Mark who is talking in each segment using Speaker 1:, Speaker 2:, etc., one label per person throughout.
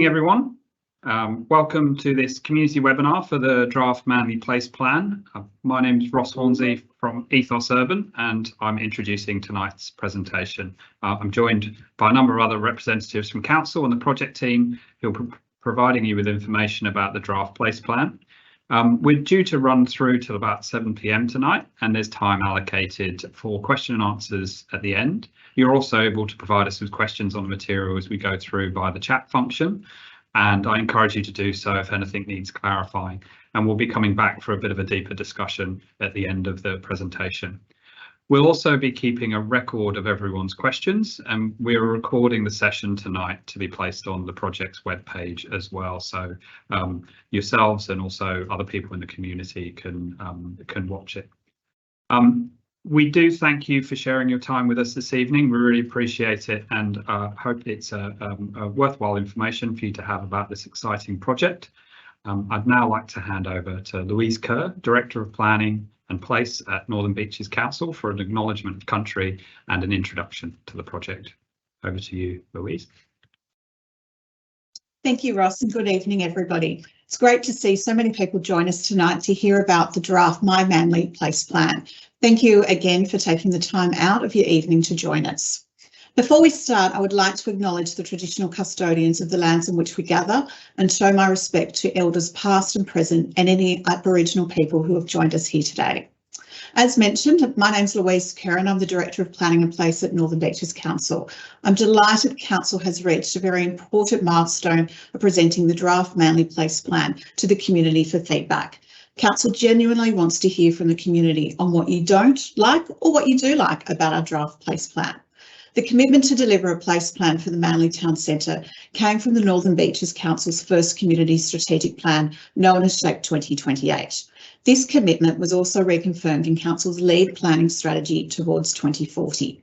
Speaker 1: Everyone. Welcome to this community webinar for the Draft Manly Place Plan. My name is Ross Hornsey from Ethos Urban and I'm introducing tonight's presentation. I'm joined by a number of other representatives from Council and the project team who are providing you with information about the Draft Place Plan. We're due to run through till about 7 p.m. tonight, and there's time allocated for question and answers at the end. You're also able to provide us with questions on the material as we go through via the chat function, and I encourage you to do so if anything needs clarifying. And we'll be coming back for a bit of a deeper discussion at the end of the presentation. We'll also be keeping a record of everyone's questions, and we're recording the session tonight to be placed on the project's webpage as well. So yourselves and also other people in the community can watch it. We do thank you for sharing your time with us this evening. We really appreciate it and hope it's a worthwhile information for you to have about this exciting project. I'd now like to hand over to Louise Kerr, Director of Planning and Place at Northern Beaches Council, for an acknowledgement of country and an introduction to the project. Over to you, Louise.
Speaker 2: Thank you, Ross, and good evening, everybody. It's great to see so many people join us tonight to hear about the draft My Manly Place Plan. Thank you again for taking the time out of your evening to join us. Before we start, I would like to acknowledge the traditional custodians of the lands in which we gather and show my respect to elders past and present and any Aboriginal people who have joined us here today. As mentioned, my name's Louise Kerr and I'm the Director of Planning and Place at Northern Beaches Council. I'm delighted Council has reached a very important milestone of presenting the draft Manly Place Plan to the community for feedback. Council genuinely wants to hear from the community on what you don't like or what you do like about our draft place plan. The commitment to deliver a place plan for the Manly Town Centre came from the Northern Beaches Council's first community strategic plan, known as Shape 2028. This commitment was also reconfirmed in Council's lead planning strategy towards 2040.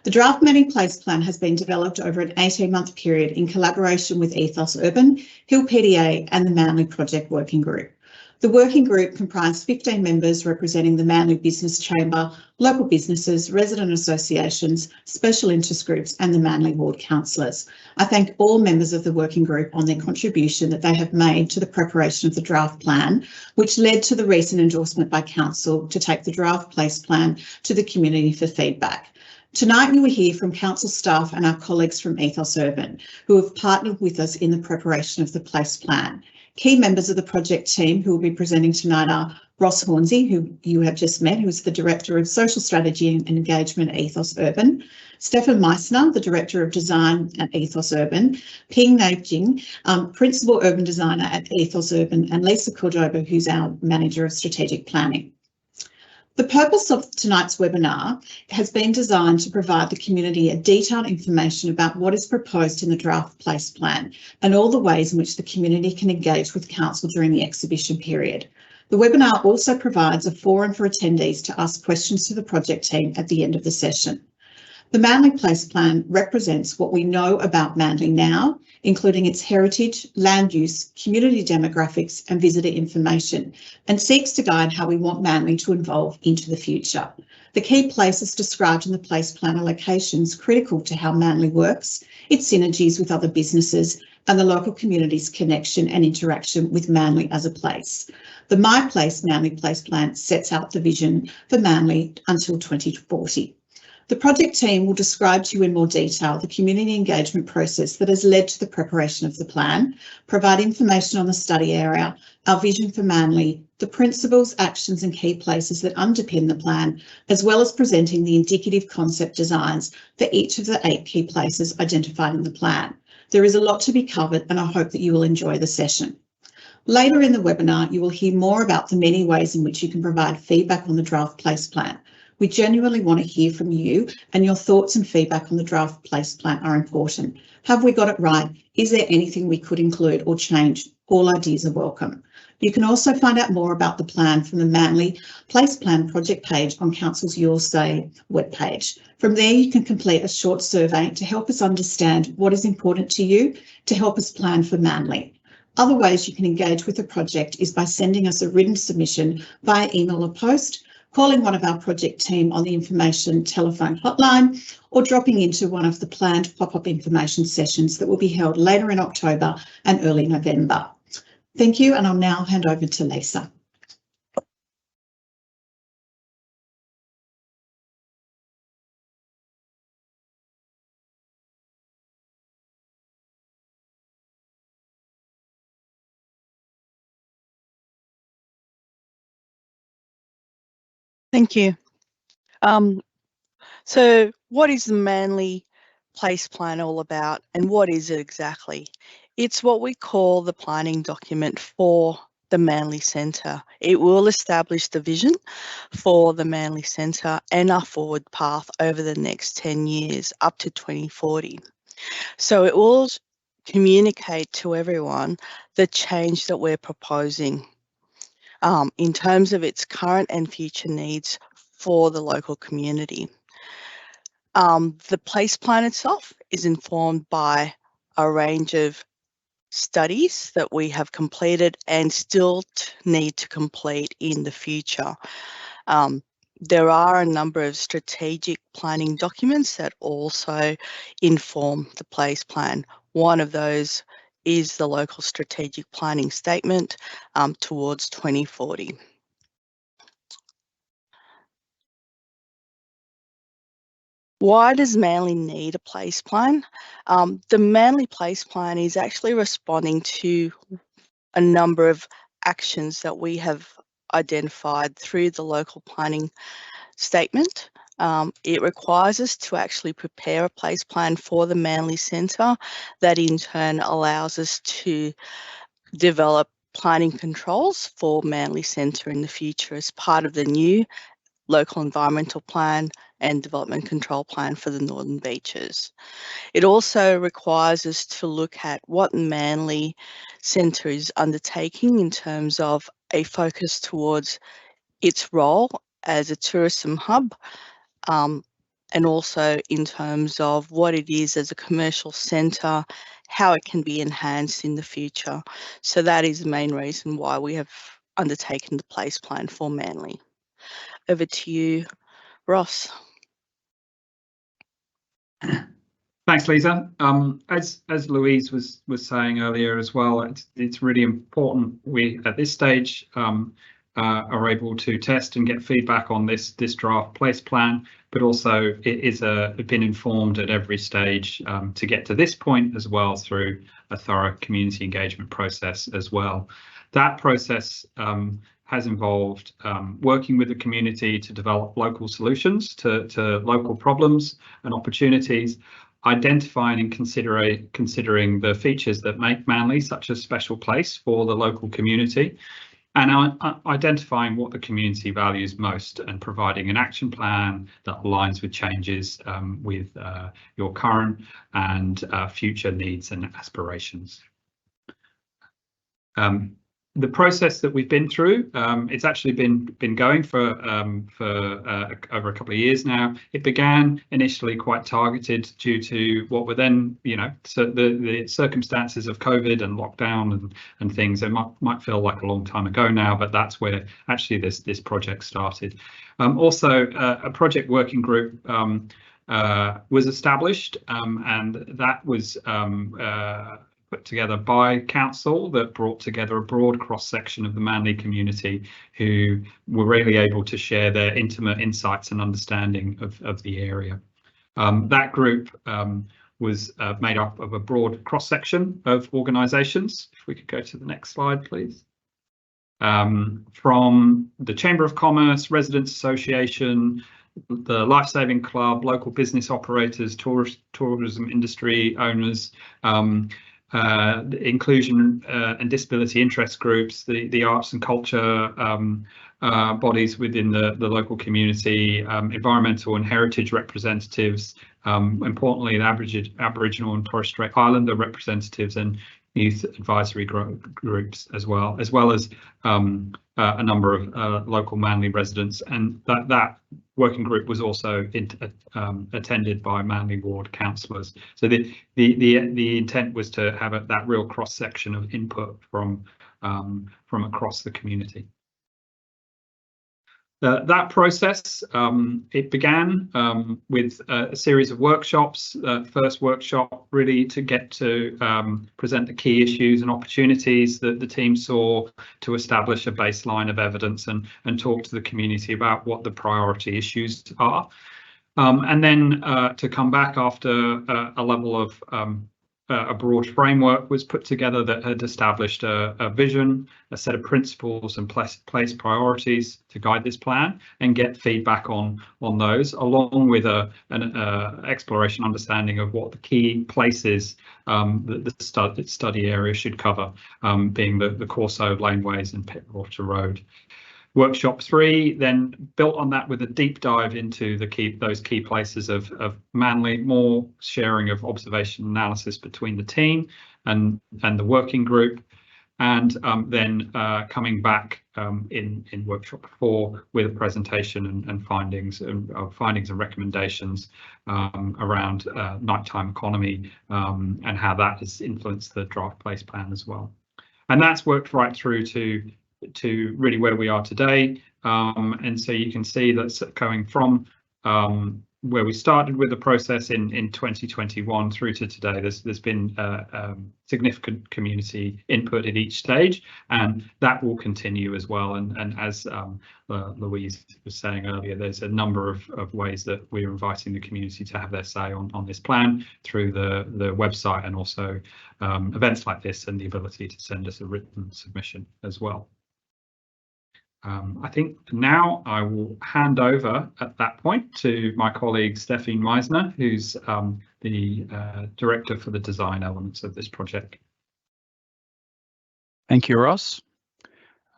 Speaker 2: The draft Manly Place Plan has been developed over an 18-month period in collaboration with Ethos Urban, Hill PDA and the Manly Project Working Group. The working group comprised 15 members representing the Manly Business Chamber, local businesses, resident associations, special interest groups and the Manly Ward councillors. I thank all members of the working group on their contribution that they have made to the preparation of the draft plan, which led to the recent endorsement by Council to take the draft place plan to the community for feedback. Tonight you will hear from Council staff and our colleagues from Ethos Urban, who have partnered with us in the preparation of the place plan. Key members of the project team who will be presenting tonight are Ross Hornsey, who you have just met, who is the Director of Social Strategy and Engagement at Ethos Urban, Stefan Meissner, the Director of Design at Ethos Urban, Ping Naijing, Principal Urban Designer at Ethos Urban, and Lisa Cordoba, who's our Manager of Strategic Planning. The purpose of tonight's webinar has been designed to provide the community a detailed information about what is proposed in the draft place plan and all the ways in which the community can engage with Council during the exhibition period. The webinar also provides a forum for attendees to ask questions to the project team at the end of the session. The Manly Place Plan represents what we know about Manly now, including its heritage, land use, community demographics and visitor information, and seeks to guide how we want Manly to evolve into the future. The key places described in the place plan are locations critical to how Manly works, its synergies with other businesses, and the local community's connection and interaction with Manly as a place. The My Place Manly Place Plan sets out the vision for Manly until 2040. The project team will describe to you in more detail the community engagement process that has led to the preparation of the plan, provide information on the study area, our vision for Manly, the principles, actions and key places that underpin the plan, as well as presenting the indicative concept designs for each of the 8 key places identified in the plan. There is a lot to be covered and I hope that you will enjoy the session. Later in the webinar, you will hear more about the many ways in which you can provide feedback on the draft place plan. We genuinely want to hear from you and your thoughts and feedback on the draft place plan are important. Have we got it right? Is there anything we could include or change? All ideas are welcome. You can also find out more about the plan from the Manly Place Plan project page on Council's Your Say webpage. From there, you can complete a short survey to help us understand what is important to you to help us plan for Manly. Other ways you can engage with the project is by sending us a written submission via email or post. calling one of our project team on the information telephone hotline, or dropping into one of the planned pop-up information sessions that will be held later in October and early November. Thank you, and I'll now hand over to Lisa.
Speaker 3: Thank you. So what is the Manly Place Plan all about, and what is it exactly? It's what we call the planning document for the Manly Centre. It will establish the vision for the Manly Centre and our forward path over the next 10 years up to 2040. So it will communicate to everyone the change that we're proposing in terms of its current and future needs for the local community. The place plan itself is informed by a range of studies that we have completed and still need to complete in the future. There are a number of strategic planning documents that also inform the place plan. One of those is the local strategic planning statement towards 2040. Why does Manly need a place plan? The Manly Place Plan is actually responding to a number of actions that we have identified through the local planning statement. It requires us to actually prepare a place plan for the Manly Centre that in turn allows us to develop planning controls for Manly Centre in the future as part of the new local environmental plan and development control plan for the Northern Beaches. It also requires us to look at what Manly Centre is undertaking in terms of a focus towards its role as a tourism hub, and also in terms of what it is as a commercial centre, how it can be enhanced in the future. So that is the main reason why we have undertaken the place plan for Manly. Over to you, Ross.
Speaker 1: Thanks, Lisa. As Louise was saying earlier as well, it's really important we at this stage are able to test and get feedback on this draft place plan, but also it is been informed at every stage to get to this point as well through a thorough community engagement process as well. That process has involved working with the community to develop local solutions to local problems and opportunities, identifying and considering the features that make Manly such a special place for the local community, and identifying what the community values most and providing an action plan that aligns with changes with your current and future needs and aspirations. The process that we've been through, it's actually been going for over a couple of years now. It began initially quite targeted due to what were then, so the circumstances of COVID and lockdown and things. It might feel like a long time ago now, but that's where actually this project started. Also, a project working group was established, and that was put together by council that brought together a broad cross-section of the Manly community who were really able to share their intimate insights and understanding of the area. That group was made up of a broad cross-section of organisations. If we could go to the next slide, please. From the Chamber of Commerce, Residents Association, the Lifesaving Club, local business operators, tourism industry owners, the inclusion and disability interest groups, the arts and culture bodies within the local community, environmental and heritage representatives, importantly the Aboriginal and Torres Strait Islander representatives, and youth advisory groups as well as a number of local Manly residents, and that working group was also attended by Manly ward councillors. So the intent was to have that real cross section of input from across the community. That process, it began with a series of workshops. First workshop really to get to present the key issues and opportunities that the team saw to establish a baseline of evidence and talk to the community about what the priority issues are. And then to come back after a level of a broad framework was put together that had established a vision, a set of principles and place priorities to guide this plan, and get feedback on those, along with an exploration understanding of what the key places that the study area should cover, being the Corso laneways and Pittwater Road. Workshop 3 then built on that with a deep dive into those key places of Manly, more sharing of observation analysis between the team and the working group, and then coming back in workshop 4 with a presentation and findings and recommendations around nighttime economy and how that has influenced the draft place plan as well. And that's worked right through to really where we are today, and so you can see that's going from where we started with the process in 2021 through to today. There's been significant community input at each stage, and that will continue as well. And as Louise was saying earlier, there's a number of ways that we're inviting the community to have their say on this plan through the website, and also events like this, and the ability to send us a written submission as well. I think now I will hand over at that point to my colleague Stefan Meisner, who's the director for the design elements of this project.
Speaker 4: Thank you, Ross.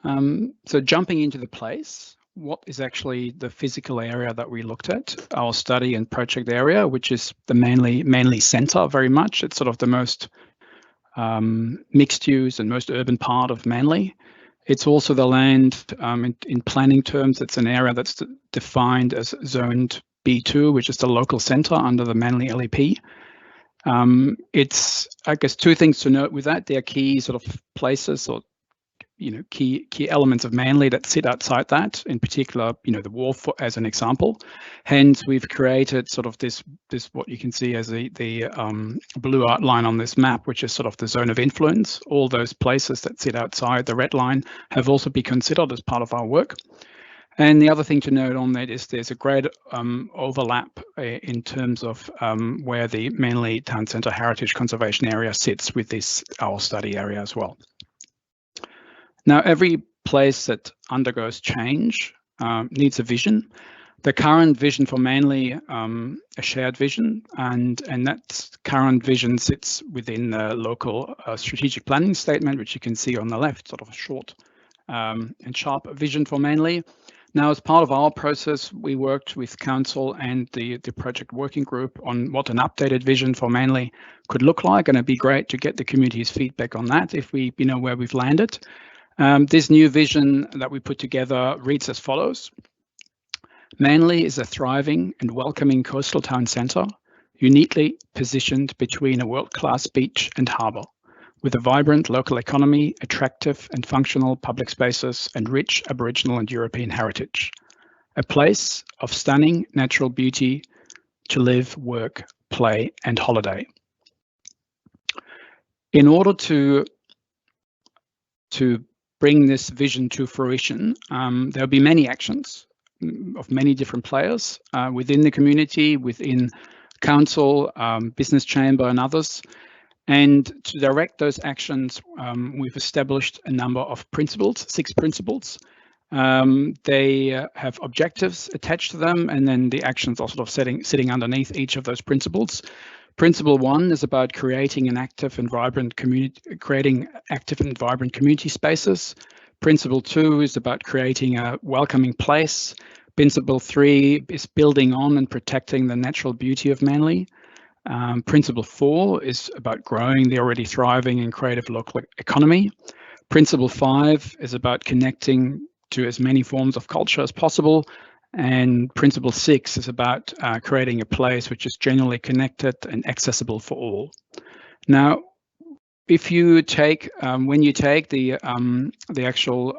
Speaker 4: So jumping into the place, what is actually the physical area that we looked at? Our study and project area, which is the Manly centre very much. It's sort of the most mixed use and most urban part of Manly. It's also the land, in planning terms, it's an area that's defined as zoned B2, which is the local centre under the Manly LEP. It's, I guess, two things to note with that. There are key sort of places, or key elements of Manly that sit outside that, in particular, the wharf as an example. Hence, we've created sort of this what you can see as the blue outline on this map, which is sort of the zone of influence. All those places that sit outside the red line have also been considered as part of our work. And the other thing to note on that is there's a great overlap in terms of where the Manly Town Centre Heritage Conservation Area sits with our study area as well. Now, every place that undergoes change needs a vision. The current vision for Manly, a shared vision, and that current vision sits within the local strategic planning statement, which you can see on the left, sort of a short and sharp vision for Manly. Now, as part of our process, we worked with Council and the project working group on what an updated vision for Manly could look like, and it'd be great to get the community's feedback on that if we know where we've landed. This new vision that we put together reads as follows. Manly is a thriving and welcoming coastal town centre, uniquely positioned between a world-class beach and harbour, with a vibrant local economy, attractive and functional public spaces, and rich Aboriginal and European heritage. A place of stunning natural beauty to live, work, play and holiday. In order to bring this vision to fruition, there'll be many actions of many different players within the community, within Council, Business Chamber and others. And to direct those actions, we've established a number of principles, 6 principles. They have objectives attached to them, and then the actions are sort of sitting underneath each of those principles. Principle 1 is about creating an active and vibrant community, community spaces. Principle 2 is about creating a welcoming place. Principle 3 is building on and protecting the natural beauty of Manly. Principle 4 is about growing the already thriving and creative local economy. Principle 5 is about connecting to as many forms of culture as possible. And Principle 6 is about creating a place which is genuinely connected and accessible for all. Now, if you take, when you take the actual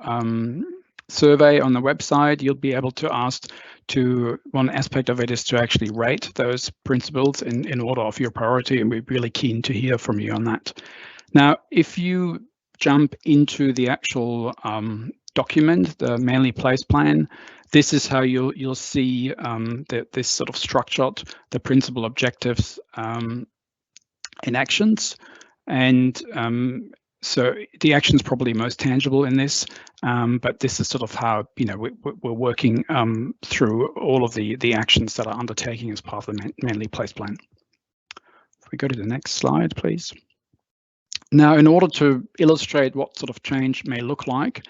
Speaker 4: survey on the website. You'll be able to ask to, one aspect of it is to actually rate those principles in order of your priority, and we're really keen to hear from you on that. Now, if you jump into the actual document, the Manly Place Plan, this is how you'll see this sort of structured, the principal objectives in actions. And so the action is probably most tangible in this, but this is sort of how, you know, we're working through all of the actions that are undertaking as part of the Manly Place Plan. If we go to the next slide, please. Now, in order to illustrate what sort of change may look like,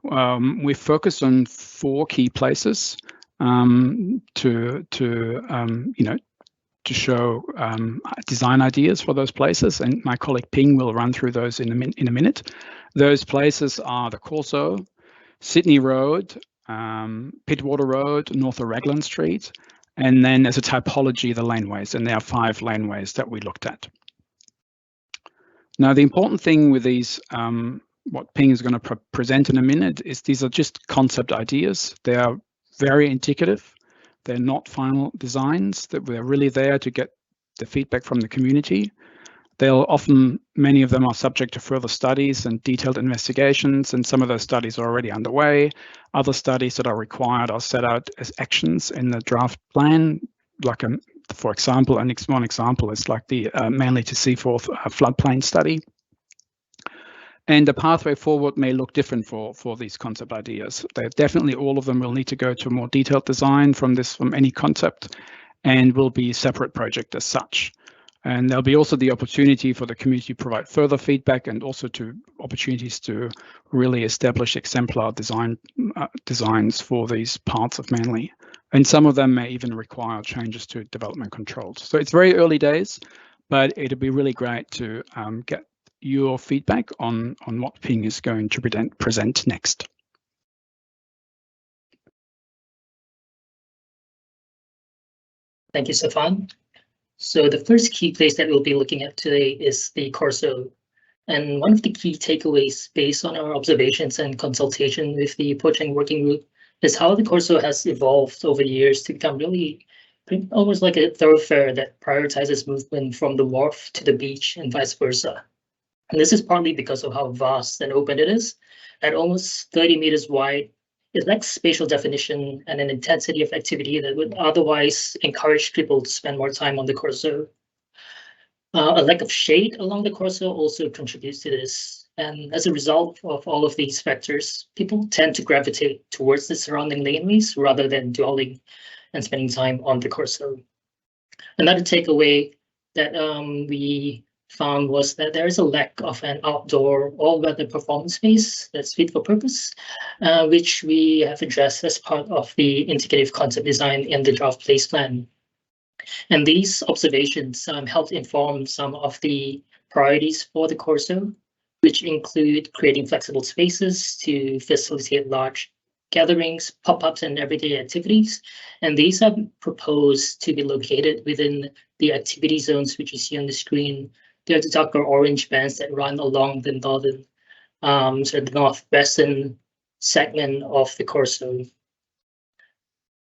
Speaker 4: we focus on 4 key places to show design ideas for those places, and my colleague Ping will run through those in a minute. Those places are the Corso, Sydney Road, Pittwater Road, North of Raglan Street, and then as a typology, the laneways, and there are 5 laneways that we looked at. Now, the important thing with these, what Ping is going to present in a minute, is these are just concept ideas. They are very indicative. They're not final designs, that we're really there to get the feedback from the community. They'll often, many of them are subject to further studies and detailed investigations, and some of those studies are already underway. Other studies that are required are set out as actions in the draft plan, like for example, one example is like the Manly to Seaforth floodplain study. And the pathway forward may look different for these concept ideas. They're definitely, all of them will need to go to more detailed design from any concept, and will be separate project as such. And there'll be also the opportunity for the community to provide further feedback, and also opportunities to really establish exemplar designs for these parts of Manly. And some of them may even require changes to development controls. So it's very early days, but it'd be really great to get your feedback on what Ping is going to present next.
Speaker 5: Thank you, Stefan. So the first key place that we'll be looking at today is the Corso. And one of the key takeaways based on our observations and consultation with the Poaching Working Group is how the Corso has evolved over the years to become really almost like a thoroughfare that prioritizes movement from the wharf to the beach and vice versa. And this is partly because of how vast and open it is. At almost 30 meters wide, it lacks spatial definition and an intensity of activity that would otherwise encourage people to spend more time on the Corso. A lack of shade along the Corso also contributes to this. And as a result of all of these factors, people tend to gravitate towards the surrounding laneways rather than dwelling and spending time on the Corso. Another takeaway that we found was that there is a lack of an outdoor all-weather performance space that's fit for purpose, which we have addressed as part of the indicative concept design in the draft place plan. And these observations helped inform some of the priorities for the Corso, which include creating flexible spaces to facilitate large gatherings, pop-ups, and everyday activities. And these are proposed to be located within the activity zones, which you see on the screen. They're the darker orange bands that run along the northern, so the northwestern segment of the Corso.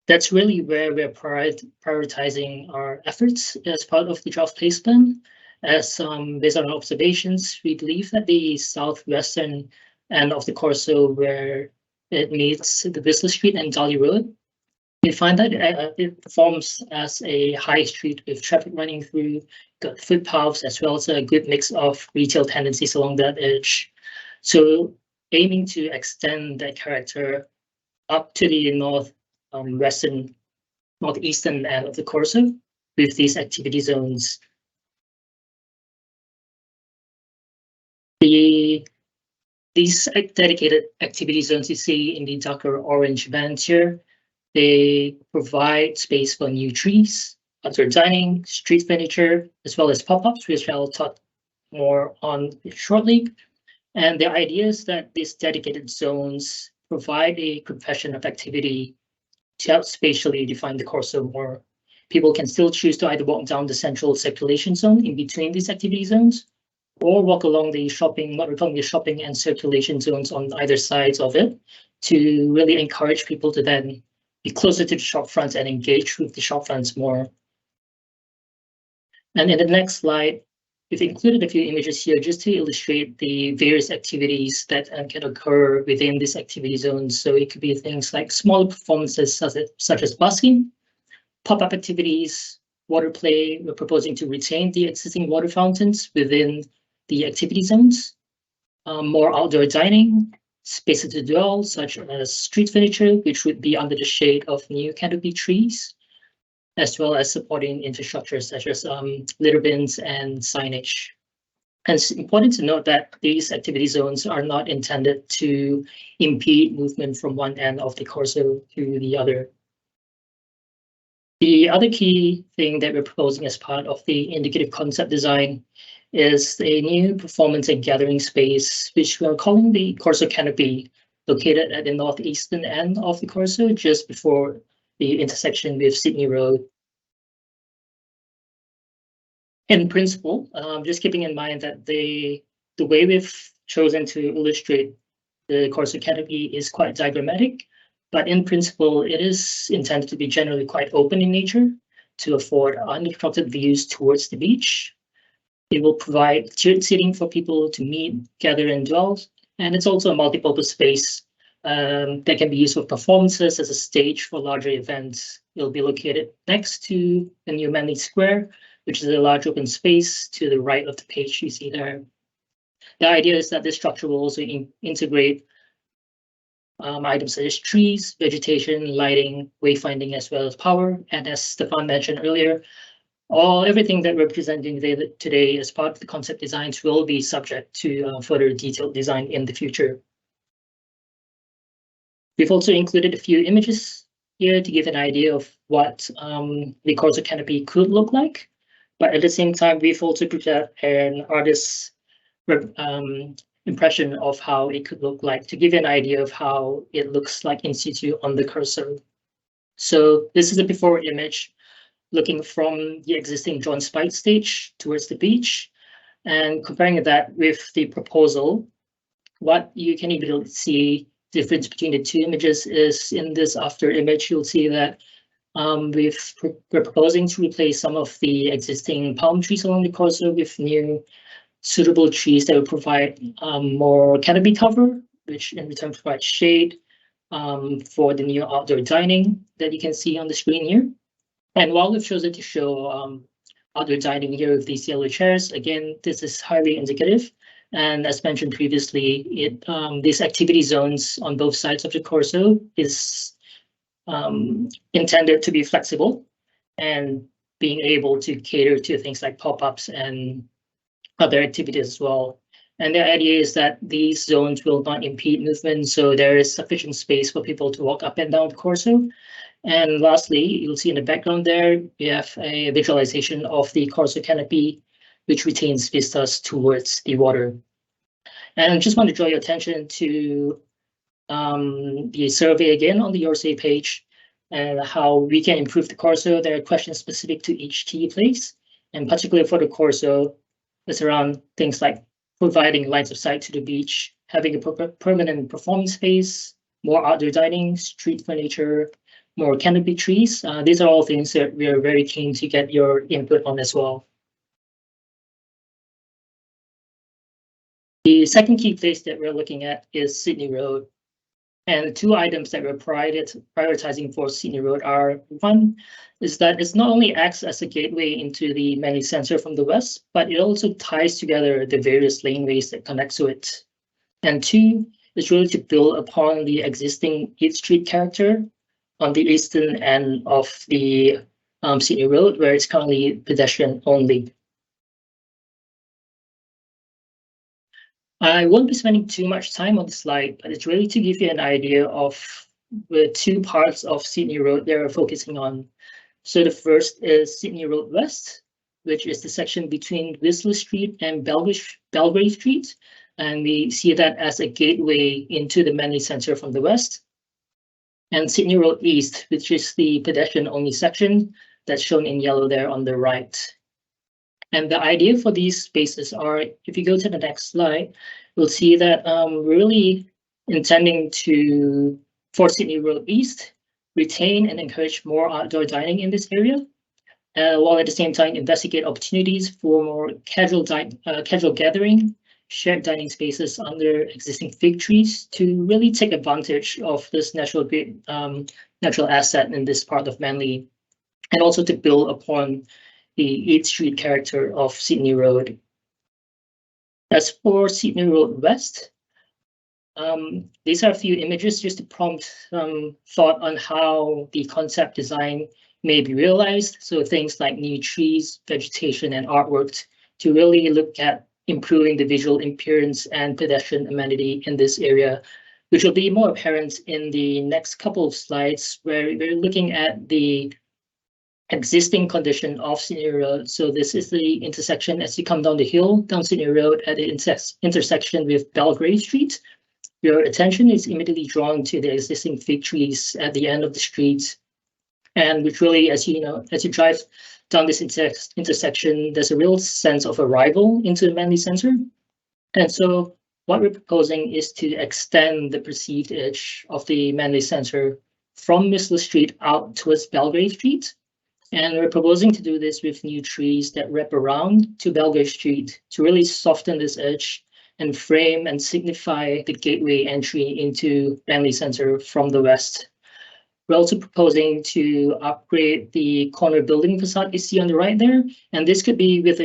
Speaker 5: That's really where we're prioritizing our efforts as part of the draft place plan. As based on our observations, we believe that the southwestern end of the Corso, where it meets the Whistler Street and Dolly Road, we find that it performs as a high street with traffic running through, got footpaths, as well as a good mix of retail tendencies along that edge. So aiming to extend that character up to the northeastern end of the Corso with these activity zones. These dedicated activity zones you see in the darker orange bands here, they provide space for new trees, outdoor dining, street furniture, as well as pop-ups, which I'll talk more on shortly. And the idea is that these dedicated zones provide a profession of activity to help spatially define the Corso more. People can still choose to either walk down the central circulation zone in between these activity zones, or walk along the shopping, what we're calling the shopping and circulation zones on either sides of it, to really encourage people to then be closer to the shop fronts and engage with the shop fronts more. And in the next slide, we've included a few images here just to illustrate the various activities that can occur within these activity zones. So it could be things like smaller performances such as busking, pop-up activities, water play. We're proposing to retain the existing water fountains within the activity zones, more outdoor dining, spaces to dwell, such as street furniture, which would be under the shade of new canopy trees, as well as supporting infrastructure such as litter bins and signage. And it's important to note that these activity zones are not intended to impede movement from one end of the Corso to the other. The other key thing that we're proposing as part of the indicative concept design is a new performance and gathering space, which we're calling the Corso Canopy, located at the northeastern end of the Corso, just before the intersection with Sydney Road. In principle, just keeping in mind that the way we've chosen to illustrate the Corso Canopy is quite diagrammatic, but in principle, it is intended to be generally quite open in nature to afford uninterrupted views towards the beach. It will provide tiered seating for people to meet, gather, and dwell, and it's also a multi-purpose space that can be used for performances as a stage for larger events. It'll be located next to the new Manly Square, which is a large open space to the right of the page you see there. The idea is that this structure will also integrate items such as trees, vegetation, lighting, wayfinding, as well as power. And as Stefan mentioned earlier, everything that we're presenting today as part of the concept designs will be subject to further detailed design in the future. We've also included a few images here to give an idea of what the Corso Canopy could look like. But at the same time, we've also prepared an artist's impression of how it could look like to give you an idea of how it looks like in situ on the cursor. So this is a before image looking from the existing John Spite stage towards the beach, and comparing that with the proposal. What you can immediately see difference between the two images is in this after image, you'll see that we're proposing to replace some of the existing palm trees along the Corso with new suitable trees that will provide more canopy cover, which in return provides shade for the new outdoor dining that you can see on the screen here. And while we've chosen to show outdoor dining here with these yellow chairs, again, this is highly indicative. And as mentioned previously, these activity zones on both sides of the Corso is intended to be flexible and being able to cater to things like pop-ups and other activities as well. And the idea is that these zones will not impede movement, so there is sufficient space for people to walk up and down the Corso. And lastly, you'll see in the background there, we have a visualization of the Corso Canopy, which retains vistas towards the water. And I just want to draw your attention to the survey again on the Your Say page and how we can improve the Corso. There are questions specific to each key place, and particularly for the Corso, it's around things like providing lines of sight to the beach, having a permanent performance space, more outdoor dining, street furniture, more canopy trees. These are all things that we are very keen to get your input on as well. The second key place that we're looking at is Sydney Road. And the two items that we're prioritizing for Sydney Road are, one, is that it not only acts as a gateway into the Manly Centre from the west, but it also ties together the various laneways that connect to it. And two, is really to build upon the existing 8th Street character on the eastern end of the Sydney Road, where it's currently pedestrian only. I won't be spending too much time on the slide, but it's really to give you an idea of the two parts of Sydney Road that we're focusing on. So the first is Sydney Road West, which is the section between Whistler Street and Belgrave Street. And we see that as a gateway into the Manly Centre from the west. And Sydney Road East, which is the pedestrian-only section that's shown in yellow there on the right. And the idea for these spaces are, if you go to the next slide, we'll see that really intending to, for Sydney Road East, retain and encourage more outdoor dining in this area, while at the same time investigate opportunities for more casual gathering, shared dining spaces under existing fig trees to really take advantage of this natural asset in this part of Manly, and also to build upon the 8th Street character of Sydney Road. As for Sydney Road West, these are a few images just to prompt thought on how the concept design may be realized. So things like new trees, vegetation, and artwork to really look at improving the visual appearance and pedestrian amenity in this area, which will be more apparent in the next couple of slides, where we're looking at the existing condition of Sydney Road. So this is the intersection as you come down the hill, down Sydney Road at the intersection with Belgrave Street. Your attention is immediately drawn to the existing fig trees at the end of the street, and which really, as you drive down this intersection, there's a real sense of arrival into the Manly Centre. And so what we're proposing is to extend the perceived edge of the Manly Centre from Whistler Street out towards Belgrave Street. And we're proposing to do this with new trees that wrap around to Belgrave Street to really soften this edge and frame and signify the gateway entry into Manly Centre from the west. We're also proposing to upgrade the corner building facade you see on the right there. And this could be with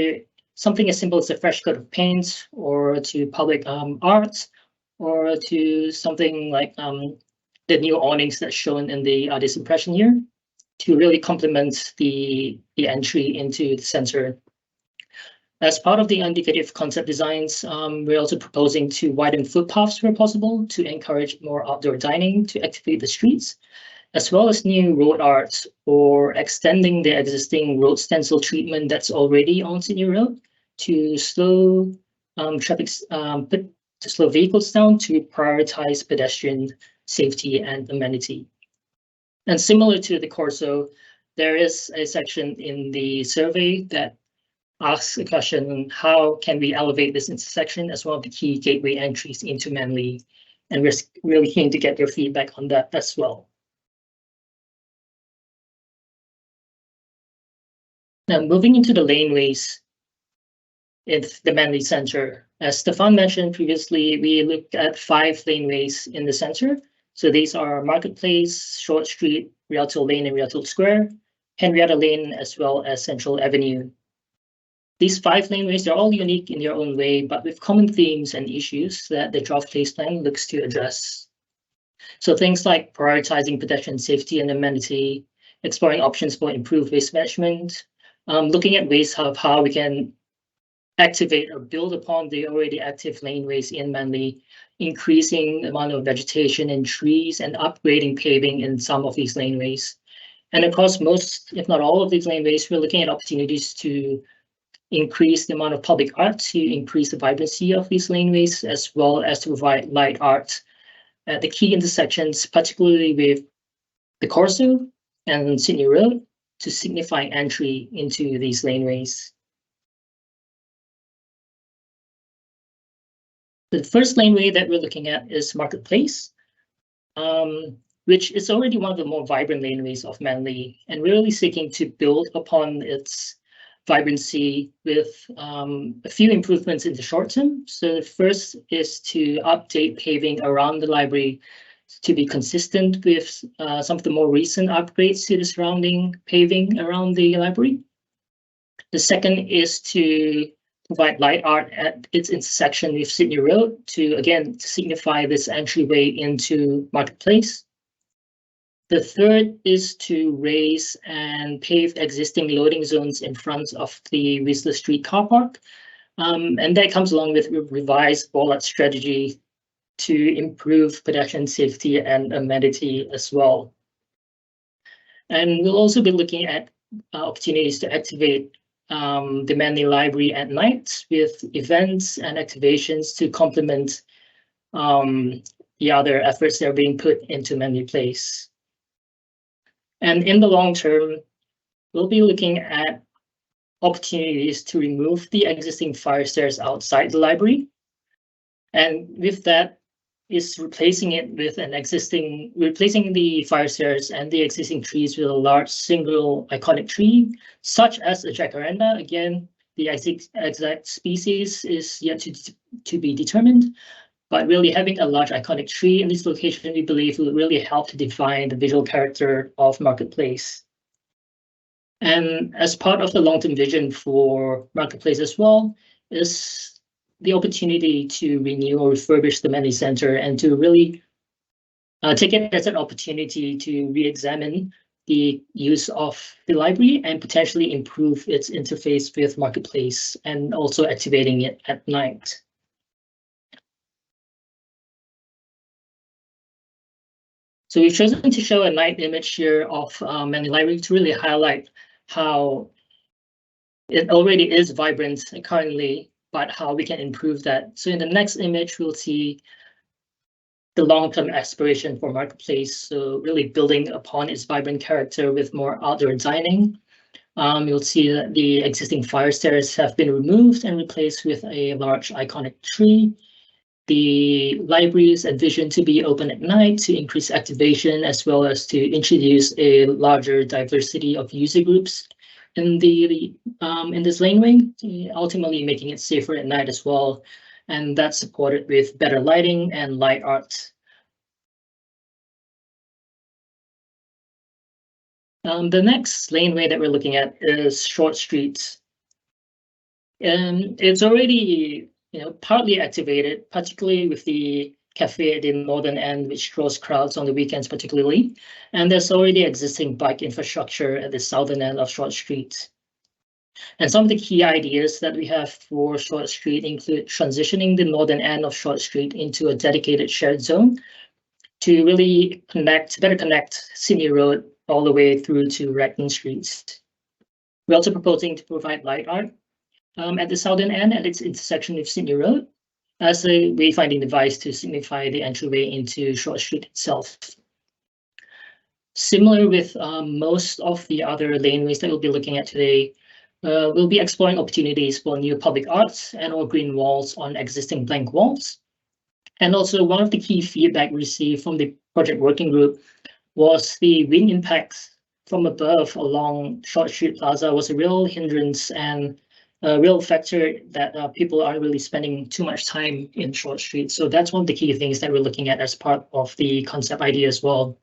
Speaker 5: something as simple as a fresh coat of paint, or to public art, or to something like the new awnings that's shown in the artist impression here, to really complement the entry into the centre. As part of the indicative concept designs, we're also proposing to widen footpaths where possible to encourage more outdoor dining to activate the streets, as well as new road art or extending the existing road stencil treatment that's already on Sydney Road to slow slow vehicles down to prioritize pedestrian safety and amenity. And similar to the Corso, there is a section in the survey that asks a question on how can we elevate this intersection as one of the key gateway entries into Manly, and we're really keen to get your feedback on that as well. Now, moving into the laneways in the Manly Centre. As Stefan mentioned previously, we looked at 5 laneways in the centre. So these are Marketplace, Short Street, Rialto Lane and Rialto Square, Henrietta Lane, as well as Central Avenue. These 5 laneways, they're all unique in their own way, but with common themes and issues that the draft place plan looks to address. So things like prioritizing pedestrian safety and amenity, exploring options for improved waste management, looking at ways of how we can activate or build upon the already active laneways in Manly, increasing the amount of vegetation and trees, and upgrading paving in some of these laneways. And across most, if not all of these laneways, we're looking at opportunities to increase the amount of public art to increase the vibrancy of these laneways, as well as to provide light art at the key intersections, particularly with the Corso and Sydney Road, to signify entry into these laneways. The first laneway that we're looking at is Marketplace, which is already one of the more vibrant laneways of Manly, and we're really seeking to build upon its vibrancy with a few improvements in the short term. So the first is to update paving around the library to be consistent with some of the more recent upgrades to the surrounding paving around the library. The second is to provide light art at its intersection with Sydney Road to signify this entryway into Marketplace. The third is to raise and pave existing loading zones in front of the Whistler Street car park. And that comes along with a revised bollard strategy to improve pedestrian safety and amenity as well. And we'll also be looking at opportunities to activate the Manly Library at night with events and activations to complement the other efforts that are being put into Manly Place. And in the long term, we'll be looking at opportunities to remove the existing fire stairs outside the library. And with that, is replacing the fire stairs and the existing trees with a large single iconic tree, such as a jacaranda. Again, the exact species is yet to be determined, but really having a large iconic tree in this location, we believe, will really help to define the visual character of Marketplace. And as part of the long-term vision for Marketplace as well, is the opportunity to renew or refurbish the Manly Center and to really take it as an opportunity to re-examine the use of the library and potentially improve its interface with Marketplace and also activating it at night. So we've chosen to show a night image here of Manly Library to really highlight how it already is vibrant currently, but how we can improve that. So in the next image, we'll see the long-term aspiration for Marketplace. So really building upon its vibrant character with more outdoor dining. You'll see that the existing fire stairs have been removed and replaced with a large iconic tree. The library is envisioned to be open at night to increase activation, as well as to introduce a larger diversity of user groups in this laneway, ultimately making it safer at night as well, and that's supported with better lighting and light art. The next laneway that we're looking at is Short Street. It's already partly activated, particularly with the cafe at the northern end, which draws crowds on the weekends particularly. And there's already existing bike infrastructure at the southern end of Short Street. And some of the key ideas that we have for Short Street include transitioning the northern end of Short Street into a dedicated shared zone to really better connect Sydney Road all the way through to Ratton Street. We're also proposing to provide light art at the southern end at its intersection with Sydney Road as a wayfinding device to signify the entryway into Short Street itself. Similar with most of the other laneways that we'll be looking at today, we'll be exploring opportunities for new public arts and or green walls on existing blank walls. And also one of the key feedback received from the project working group was the wind impacts from above along Short Street Plaza was a real hindrance and a real factor that people aren't really spending too much time in Short Street. So that's one of the key things that we're looking at as part of the concept idea as well.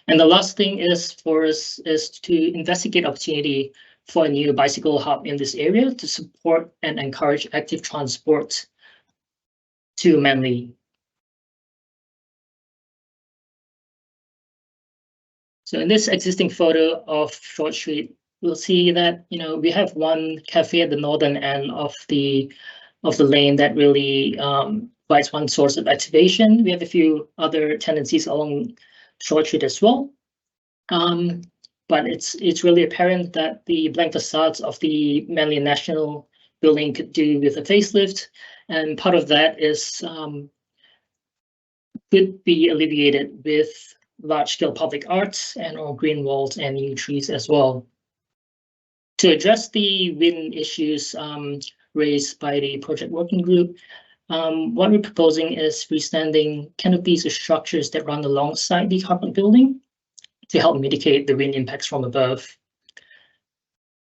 Speaker 5: And the last thing is for us is to investigate opportunity for a new bicycle hub in this area to support and encourage active transport to Manly. So in this existing photo of Short Street, we'll see that we have one cafe at the northern end of the lane that really provides one source of activation. We have a few other tendencies along Short Street as well, but it's really apparent that the blank facades of the Manly National Building could do with a facelift, and part of that is could be alleviated with large-scale public arts and or green walls and new trees as well. To address the wind issues raised by the project working group, what we're proposing is freestanding canopies or structures that run alongside the apartment building to help mitigate the wind impacts from above.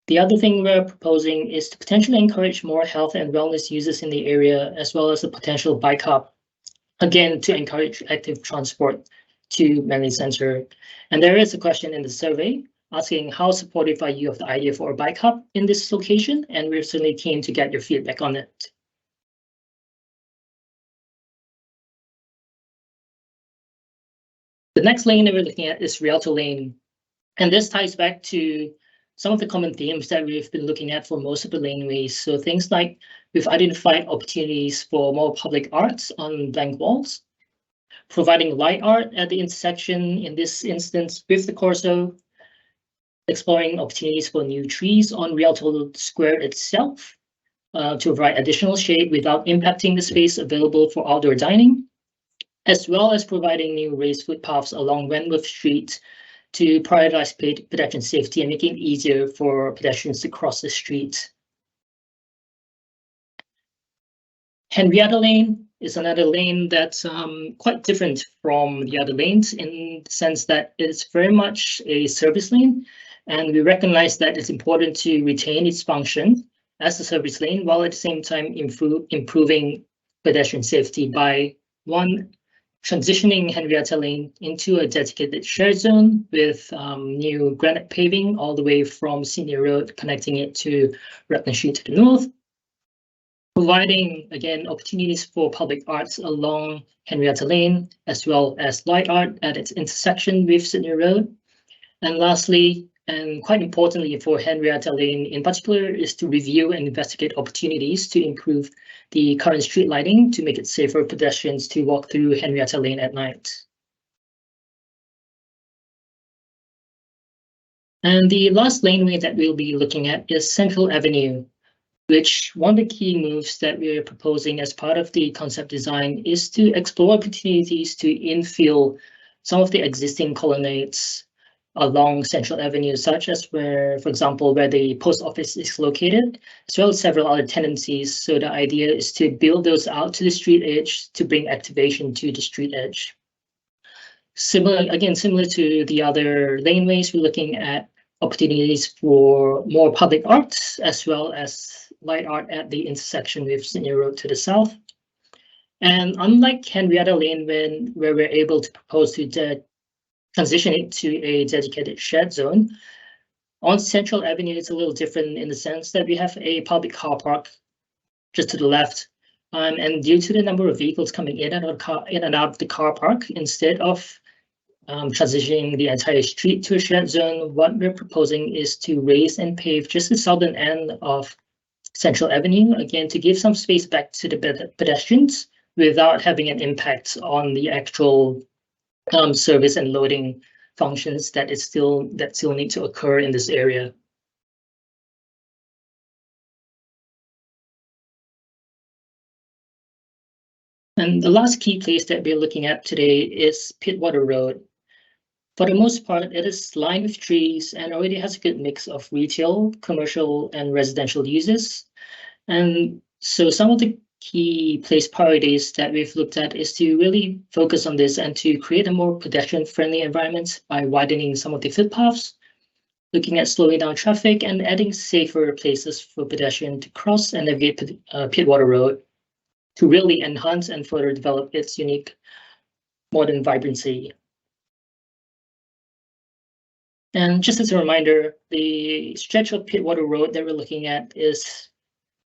Speaker 5: The other thing we're proposing is to potentially encourage more health and wellness users in the area, as well as a potential bike hub, again, to encourage active transport to Manly Centre. And there is a question in the survey asking how supportive are you of the idea for a bike hub in this location, and we're certainly keen to get your feedback on it. The next lane that we're looking at is Rialto Lane, and this ties back to some of the common themes that we've been looking at for most of the laneways. So things like we've identified opportunities for more public arts on blank walls, providing light art at the intersection, in this instance with the Corso, exploring opportunities for new trees on Rialto Square itself to provide additional shade without impacting the space available for outdoor dining, as well as providing new raised footpaths along Wentworth Street to prioritize pedestrian safety and making it easier for pedestrians to cross the street. Henrietta Lane is another lane that's quite different from the other lanes in the sense that it's very much a service lane, and we recognize that it's important to retain its function as a service lane while at the same time improving pedestrian safety by transitioning Henrietta Lane into a dedicated shared zone with new granite paving all the way from Sydney Road, connecting it to Rutland Street to the north, providing, again, opportunities for public arts along Henrietta Lane, as well as light art at its intersection with Sydney Road. And lastly, and quite importantly for Henrietta Lane in particular, is to review and investigate opportunities to improve the current street lighting to make it safer for pedestrians to walk through Henrietta Lane at night. And the last laneway that we'll be looking at is Central Avenue, which one of the key moves that we are proposing as part of the concept design is to explore opportunities to infill some of the existing colonnades along Central Avenue, such as where, for example, where the post office is located, as well as several other tenancies. So the idea is to build those out to the street edge to bring activation to the street edge. Similar to the other laneways, we're looking at opportunities for more public arts, as well as light art at the intersection with Sydney Road to the south. And unlike Henrietta Lane, where we're able to propose to transition it to a dedicated shared zone, on Central Avenue, it's a little different in the sense that we have a public car park just to the left. And due to the number of vehicles coming in and out of the car park, instead of transitioning the entire street to a shared zone, what we're proposing is to raise and pave just the southern end of Central Avenue, again, to give some space back to the pedestrians without having an impact on the actual service and loading functions that still need to occur in this area. And the last key place that we're looking at today is Pittwater Road. For the most part, it is lined with trees and already has a good mix of retail, commercial, and residential uses. And so some of the key place priorities that we've looked at is to really focus on this and to create a more pedestrian-friendly environment by widening some of the footpaths, looking at slowing down traffic, and adding safer places for pedestrians to cross and navigate Pittwater Road to really enhance and further develop its unique modern vibrancy. And just as a reminder, the stretch of Pittwater Road that we're looking at is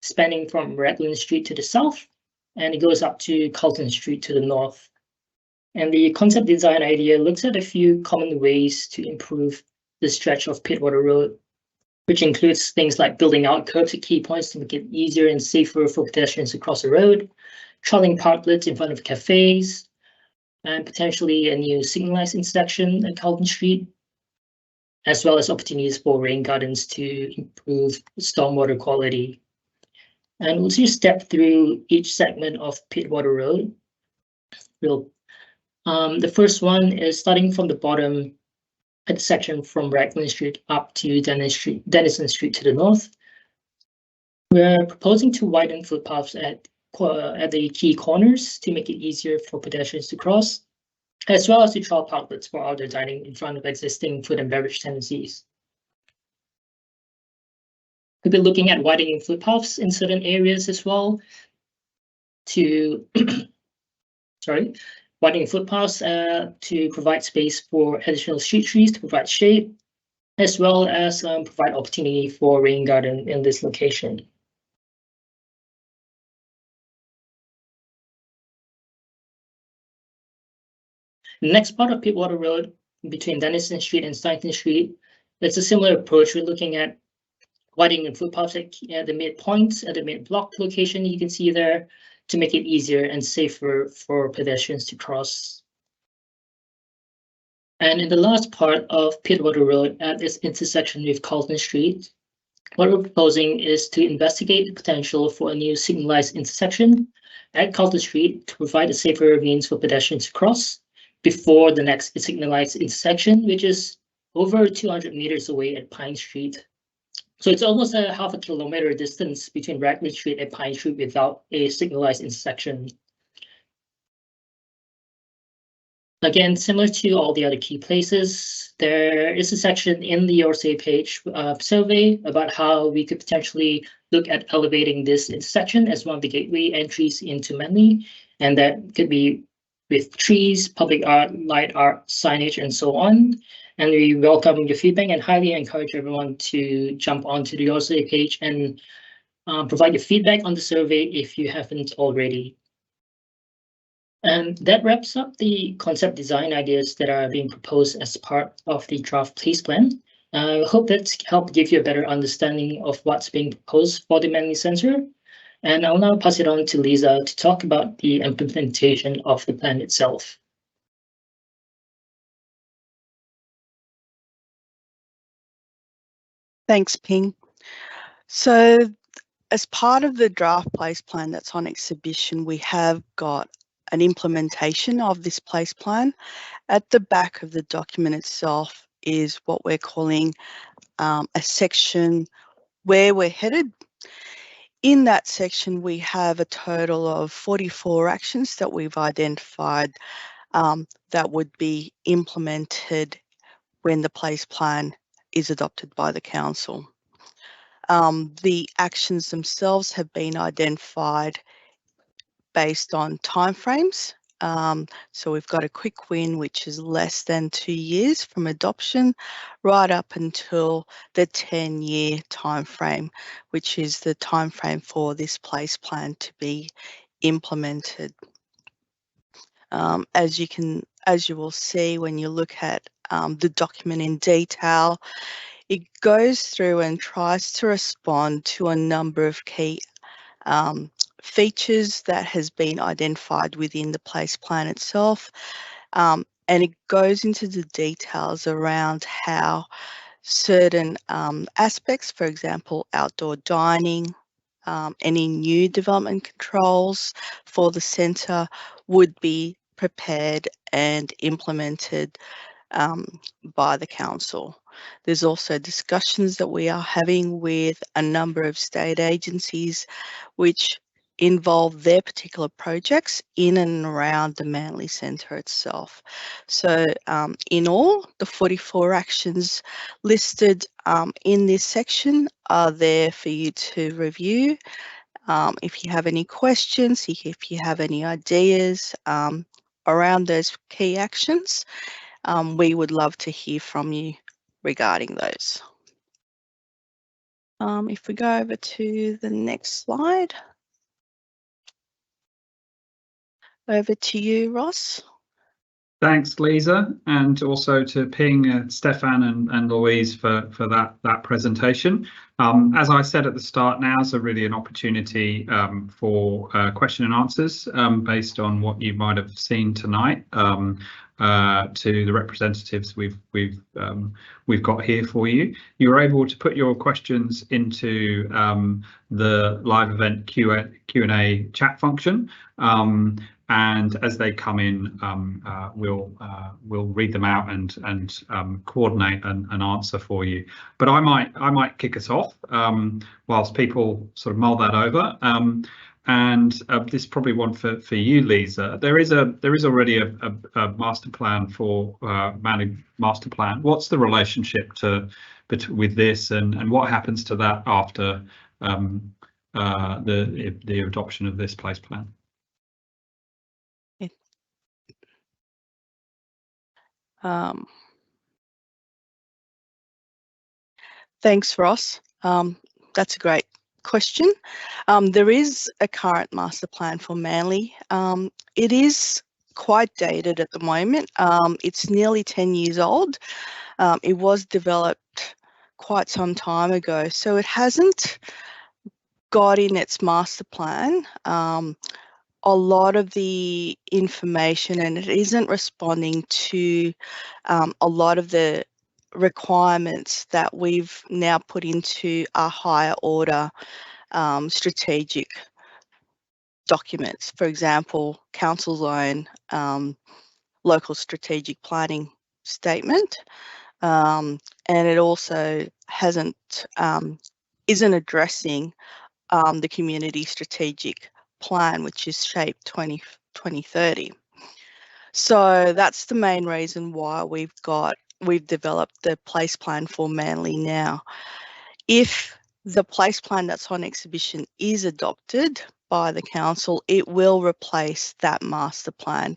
Speaker 5: spanning from Raglan Street to the south, and it goes up to Carlton Street to the north. And the concept design idea looks at a few common ways to improve the stretch of Pittwater Road, which includes things like building out curbs at key points to make it easier and safer for pedestrians to cross the road, trialing parklets in front of cafes, and potentially a new signalized intersection at Carlton Street, as well as opportunities for rain gardens to improve stormwater quality. And we'll just step through each segment of Pittwater Road. The first one is starting from the bottom at the section from Raglan Street up to Denison Street to the north. We're proposing to widen footpaths at the key corners to make it easier for pedestrians to cross, as well as to trial parklets for outdoor dining in front of existing food and beverage tenancies. We'll be looking at widening footpaths in certain areas as well to, widening footpaths to provide space for additional street trees to provide shade, as well as provide opportunity for rain garden in this location. The next part of Pittwater Road between Denison Street and Stainton Street, it's a similar approach. We're looking at widening footpaths at the midpoint, at the mid-block location you can see there, to make it easier and safer for pedestrians to cross. And in the last part of Pittwater Road at this intersection with Carlton Street, what we're proposing is to investigate the potential for a new signalized intersection at Carlton Street to provide a safer means for pedestrians to cross before the next signalized intersection, which is over 200 meters away at Pine Street. So it's almost a half a kilometer distance between Raglan Street and Pine Street without a signalized intersection. Again, similar to all the other key places, there is a section in the Your Say page survey about how we could potentially look at elevating this intersection as one of the gateway entries into Manly, and that could be with trees, public art, light art, signage, and so on. And we welcome your feedback and highly encourage everyone to jump onto the Your Say page and provide your feedback on the survey if you haven't already. And that wraps up the concept design ideas that are being proposed as part of the draft place plan. I hope that's helped give you a better understanding of what's being proposed for the Manly Centre. And I'll now pass it on to Lisa to talk about the implementation of the plan itself.
Speaker 3: Thanks, Ping. So as part of the draft place plan that's on exhibition, we have got an implementation of this place plan. At the back of the document itself is what we're calling a section where we're headed. In that section, we have a total of 44 actions that we've identified that would be implemented when the place plan is adopted by the council. The actions themselves have been identified based on timeframes. So we've got a quick win, which is less than 2 years from adoption, right up until the 10-year timeframe, which is the timeframe for this place plan to be implemented. As you will see when you look at the document in detail, it goes through and tries to respond to a number of key features that has been identified within the place plan itself, and it goes into the details around how certain aspects, for example, outdoor dining, any new development controls for the centre would be prepared and implemented by the council. There's also discussions that we are having with a number of state agencies which involve their particular projects in and around the Manly Centre itself. So in all, the 44 actions listed in this section are there for you to review. If you have any questions, if you have any ideas around those key actions, we would love to hear from you regarding those. If we go over to the next slide. Over to you, Ross.
Speaker 1: Thanks, Lisa, and also to Ping, Stefan and Louise for that presentation. As I said at the start, now is really an opportunity for question and answers based on what you might have seen tonight to the representatives we've got here for you. You're able to put your questions into the live event Q&A chat function. And as they come in, we'll read them out and coordinate an answer for you. But I might kick us off whilst people sort of mull that over. And this is probably one for you, Lisa. There is already a master plan for Manly master plan. What's the relationship with this, and what happens to that after the adoption of this place plan?
Speaker 3: Thanks, Ross. That's a great question. There is a current master plan for Manly. It is quite dated at the moment. It's nearly 10 years old. It was developed quite some time ago, so it hasn't got in its master plan a lot of the information, and it isn't responding to a lot of the requirements that we've now put into our higher order strategic documents. For example, council's own local strategic planning statement, and it also isn't addressing the community strategic plan, which is SHAPE 2030. So that's the main reason why we've developed the place plan for Manly now. If the place plan that's on exhibition is adopted by the council, it will replace that master plan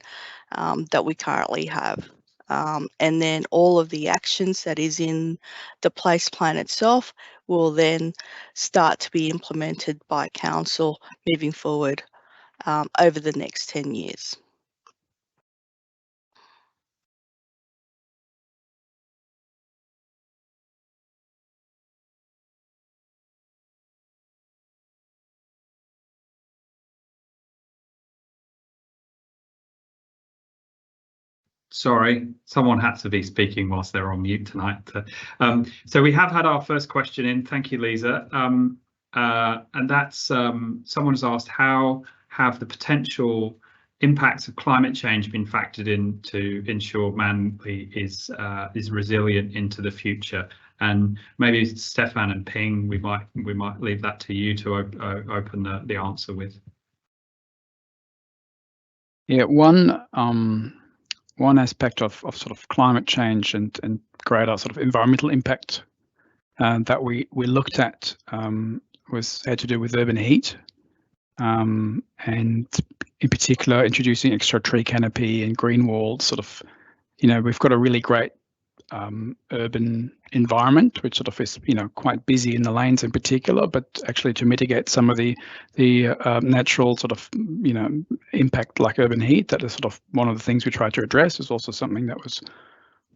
Speaker 3: that we currently have. And then all of the actions that is in the place plan itself will then start to be implemented by council moving forward over the next 10 years.
Speaker 1: Sorry, someone had to be speaking whilst they're on mute tonight. So we have had our first question in. Thank you, Lisa. And that's someone has asked, how have the potential impacts of climate change been factored in to ensure Manly is resilient into the future? And maybe Stefan and Ping, we might leave that to you to open the answer with.
Speaker 4: Yeah, one aspect of sort of climate change and greater sort of environmental impact that we looked at had to do with urban heat, and in particular introducing extra tree canopy and green walls. Sort of, we've got a really great urban environment, which sort of is quite busy in the lanes in particular, but actually to mitigate some of the natural sort of impact like urban heat, that is sort of one of the things we try to address, is also something that was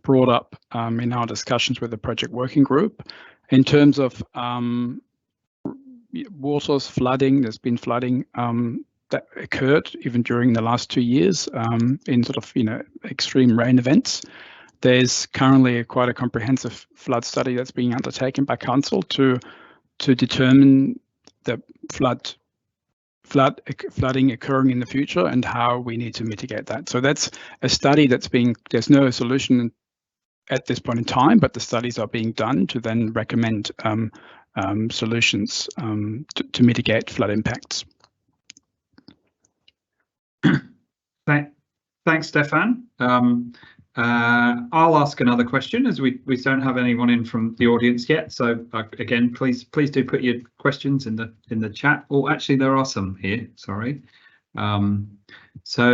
Speaker 4: brought up in our discussions with the project working group. In terms of waters, flooding, there's been flooding that occurred even during the last 2 years in sort of extreme rain events. There's currently quite a comprehensive flood study that's being undertaken by council to determine the flooding occurring in the future and how we need to mitigate that. So that's a study there's no solution at this point in time, but the studies are being done to then recommend solutions to mitigate flood impacts.
Speaker 1: Thanks, Stefan. I'll ask another question, as we don't have anyone in from the audience yet. So again, please do put your questions in the chat. Oh, actually, there are some here. Sorry. So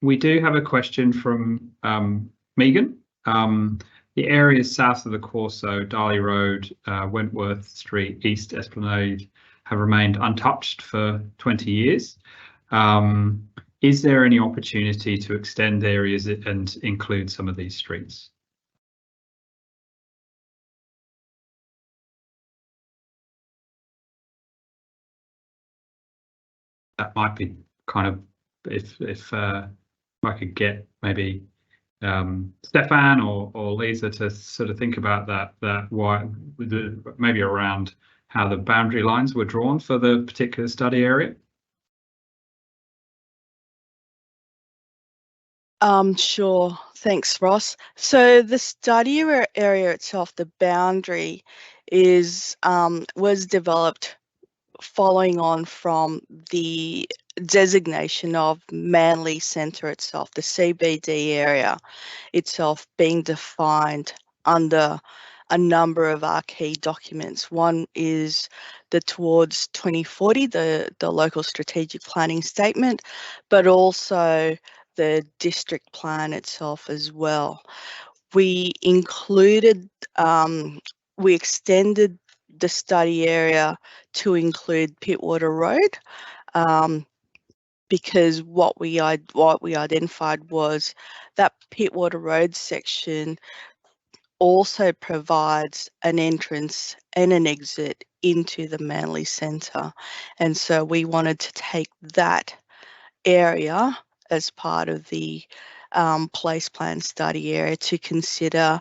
Speaker 1: we do have a question from Megan. The areas south of the Corso, Darley Road, Wentworth Street, East Esplanade, have remained untouched for 20 years. Is there any opportunity to extend areas and include some of these streets? That might be kind of, if I could get maybe Stefan or Lisa to sort of think about that why maybe around how the boundary lines were drawn for the particular study area.
Speaker 3: Sure. Thanks, Ross. So the study area itself, the boundary, was developed following on from the designation of Manly Centre itself, the CBD area itself being defined under a number of our key documents. One is the Towards 2040, the local strategic planning statement, but also the district plan itself as well. We included, we extended the study area to include Pittwater Road, because what we identified was that Pittwater Road section also provides an entrance and an exit into the Manly Centre, and so we wanted to take that area as part of the place plan study area to consider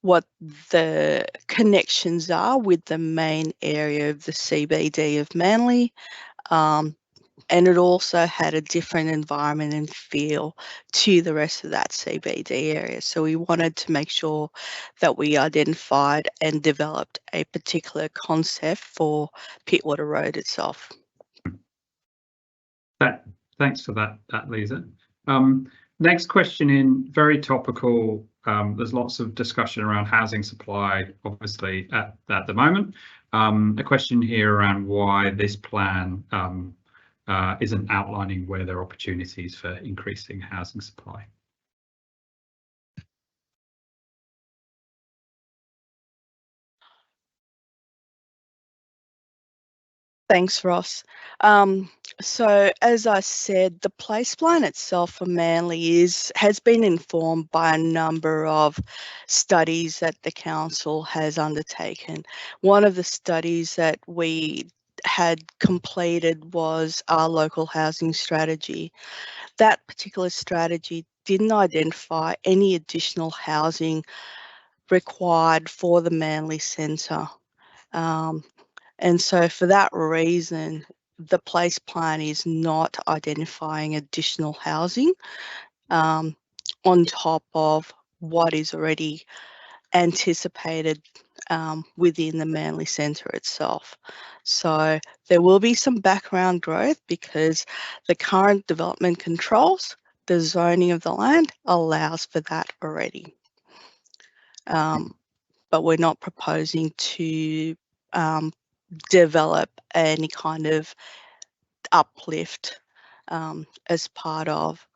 Speaker 3: what the connections are with the main area of the CBD of Manly. And it also had a different environment and feel to the rest of that CBD area. So we wanted to make sure that we identified and developed a particular concept for Pittwater Road itself.
Speaker 1: Thanks for that, Lisa. Next question in, very topical. There's lots of discussion around housing supply, obviously, at the moment. A question here around why this plan isn't outlining where there are opportunities for increasing housing supply.
Speaker 3: Thanks, Ross. So as I said, the place plan itself for Manly has been informed by a number of studies that the council has undertaken. One of the studies that we had completed was our local housing strategy. That particular strategy didn't identify any additional housing required for the Manly Centre. And so for that reason, the place plan is not identifying additional housing on top of what is already anticipated within the Manly Centre itself. So there will be some background growth because the current development controls, the zoning of the land allows for that already. But we're not proposing to develop any kind of uplift as part of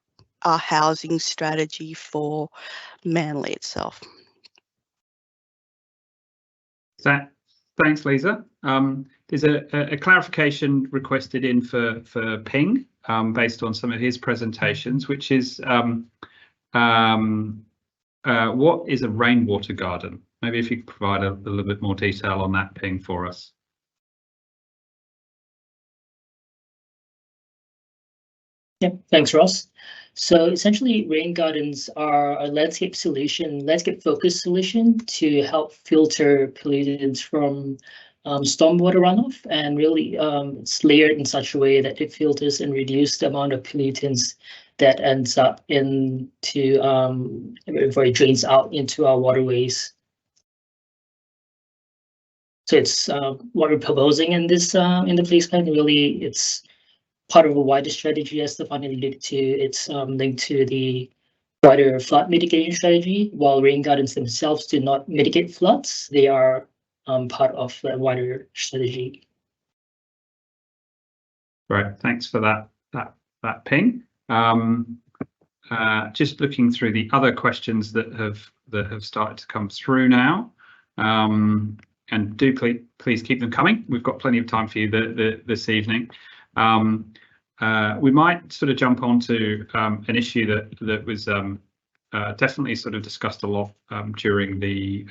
Speaker 3: our housing strategy for Manly itself.
Speaker 1: Thanks, Lisa. There's a clarification requested in for Ping based on some of his presentations, which is what is a rainwater garden? Maybe if you could provide a little bit more detail on that, Ping, for us.
Speaker 5: Yeah, thanks, Ross. So essentially, rain gardens are a landscape focused solution to help filter pollutants from stormwater runoff, and really it's layered in such a way that it filters and reduces the amount of pollutants that ends up into before it drains out into our waterways. So it's what we're proposing in this in the place plan. Really, it's part of a wider strategy, as Stefan alluded to. It's linked to the wider flood mitigation strategy. While rain gardens themselves do not mitigate floods, they are part of the wider strategy.
Speaker 1: Right, thanks for that Ping. Just looking through the other questions that have started to come through now, and do please keep them coming. We've got plenty of time for you this evening. We might sort of jump onto an issue that was definitely sort of discussed a lot during the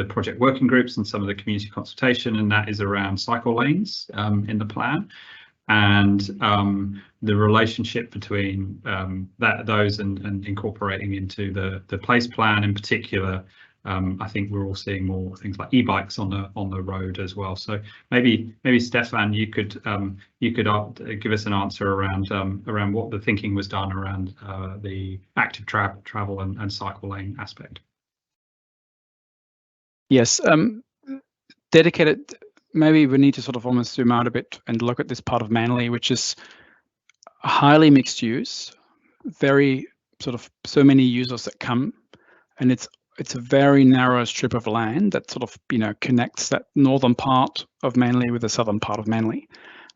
Speaker 1: project working groups and some of the community consultation, and that is around cycle lanes in the plan, and the relationship between those and incorporating into the place plan in particular. I think we're all seeing more things like e-bikes on the road as well. So maybe Stefan, you could give us an answer around what the thinking was done around the active travel and cycle lane aspect.
Speaker 4: Yes, dedicated. Maybe we need to sort of almost zoom out a bit and look at this part of Manly, which is highly mixed use, very sort of so many users that come, and it's a very narrow strip of land that sort of, connects that northern part of Manly with the southern part of Manly.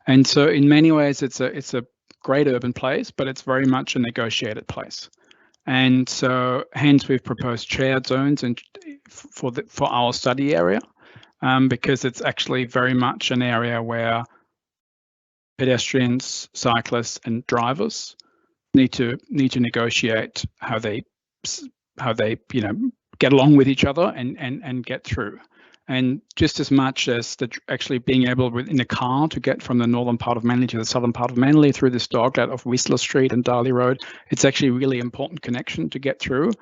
Speaker 4: And so in many ways, it's a great urban place, but it's very much a negotiated place. And so hence we've proposed shared zones and for our study area, because it's actually very much an area where pedestrians, cyclists and drivers need to negotiate how they get along with each other and get through. And just as much as actually being able in a car to get from the northern part of Manly to the southern part of Manly through this doglet of Whistler Street and Darley Road, it's actually a really important connection to get through.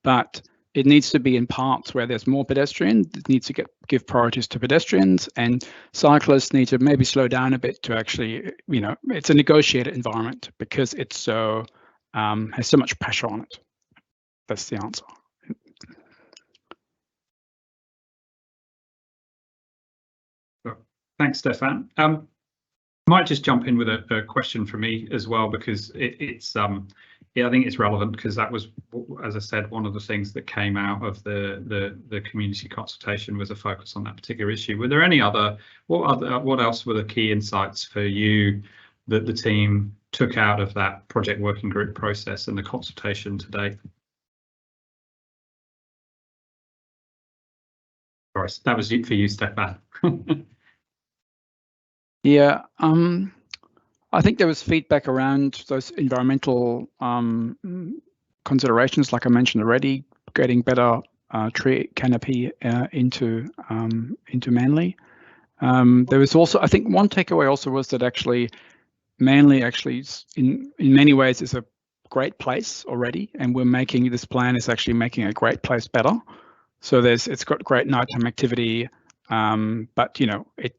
Speaker 4: But it needs to be in parts where there's more pedestrians. It needs to give priorities to pedestrians, and cyclists need to maybe slow down a bit to actually, it's a negotiated environment because it's so has so much pressure on it. That's the answer.
Speaker 1: Thanks, Stefan. Might just jump in with a question for me as well, because it's yeah, I think it's relevant, because that was, as I said, one of the things that came out of the community consultation was a focus on that particular issue. Were there any other, what else were the key insights for you that the team took out of that project working group process and the consultation today? Sorry, that was for you, Stefan.
Speaker 4: Yeah, I think there was feedback around those environmental considerations, like I mentioned already, getting better tree canopy into Manly. There was also, I think, one takeaway also was that actually Manly actually in many ways is a great place already, and we're making this plan is actually making a great place better. So it's got great nighttime activity, but you know it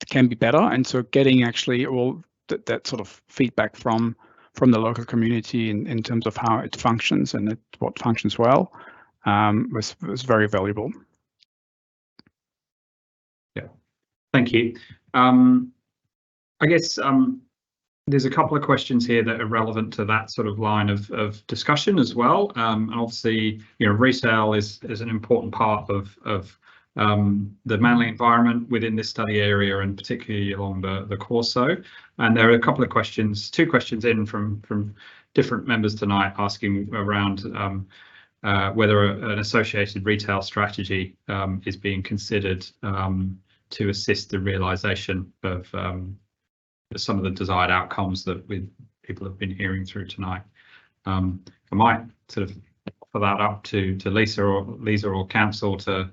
Speaker 4: can be better, and so getting actually all that sort of feedback from the local community in terms of how it functions and what functions well was very valuable.
Speaker 1: Yeah, thank you. I guess there's a couple of questions here that are relevant to that sort of line of discussion as well. And obviously, you know, retail is an important part of the Manly environment within this study area, and particularly along the Corso. And there are a couple of questions, two questions in from different members tonight, asking around whether an associated retail strategy is being considered to assist the realisation of some of the desired outcomes that people have been hearing through tonight. I might sort of offer that up to Lisa or council to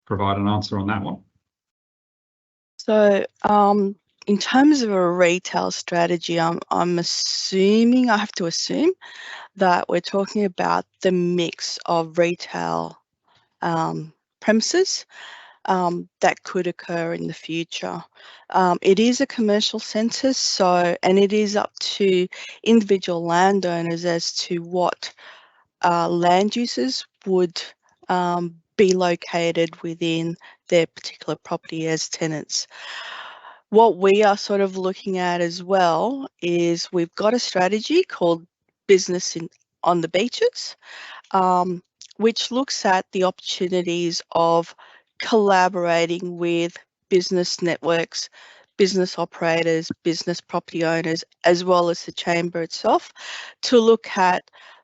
Speaker 1: provide an answer on that one.
Speaker 3: So in terms of a retail strategy, I'm assuming, I have to assume that we're talking about the mix of retail premises that could occur in the future. It is a commercial centre, and it is up to individual landowners as to what land uses would be located within their particular property as tenants. What we are sort of looking at as well is we've got a strategy called Business on the Beaches, which looks at the opportunities of collaborating with business networks, business operators, business property owners, as well as the chamber itself, to look at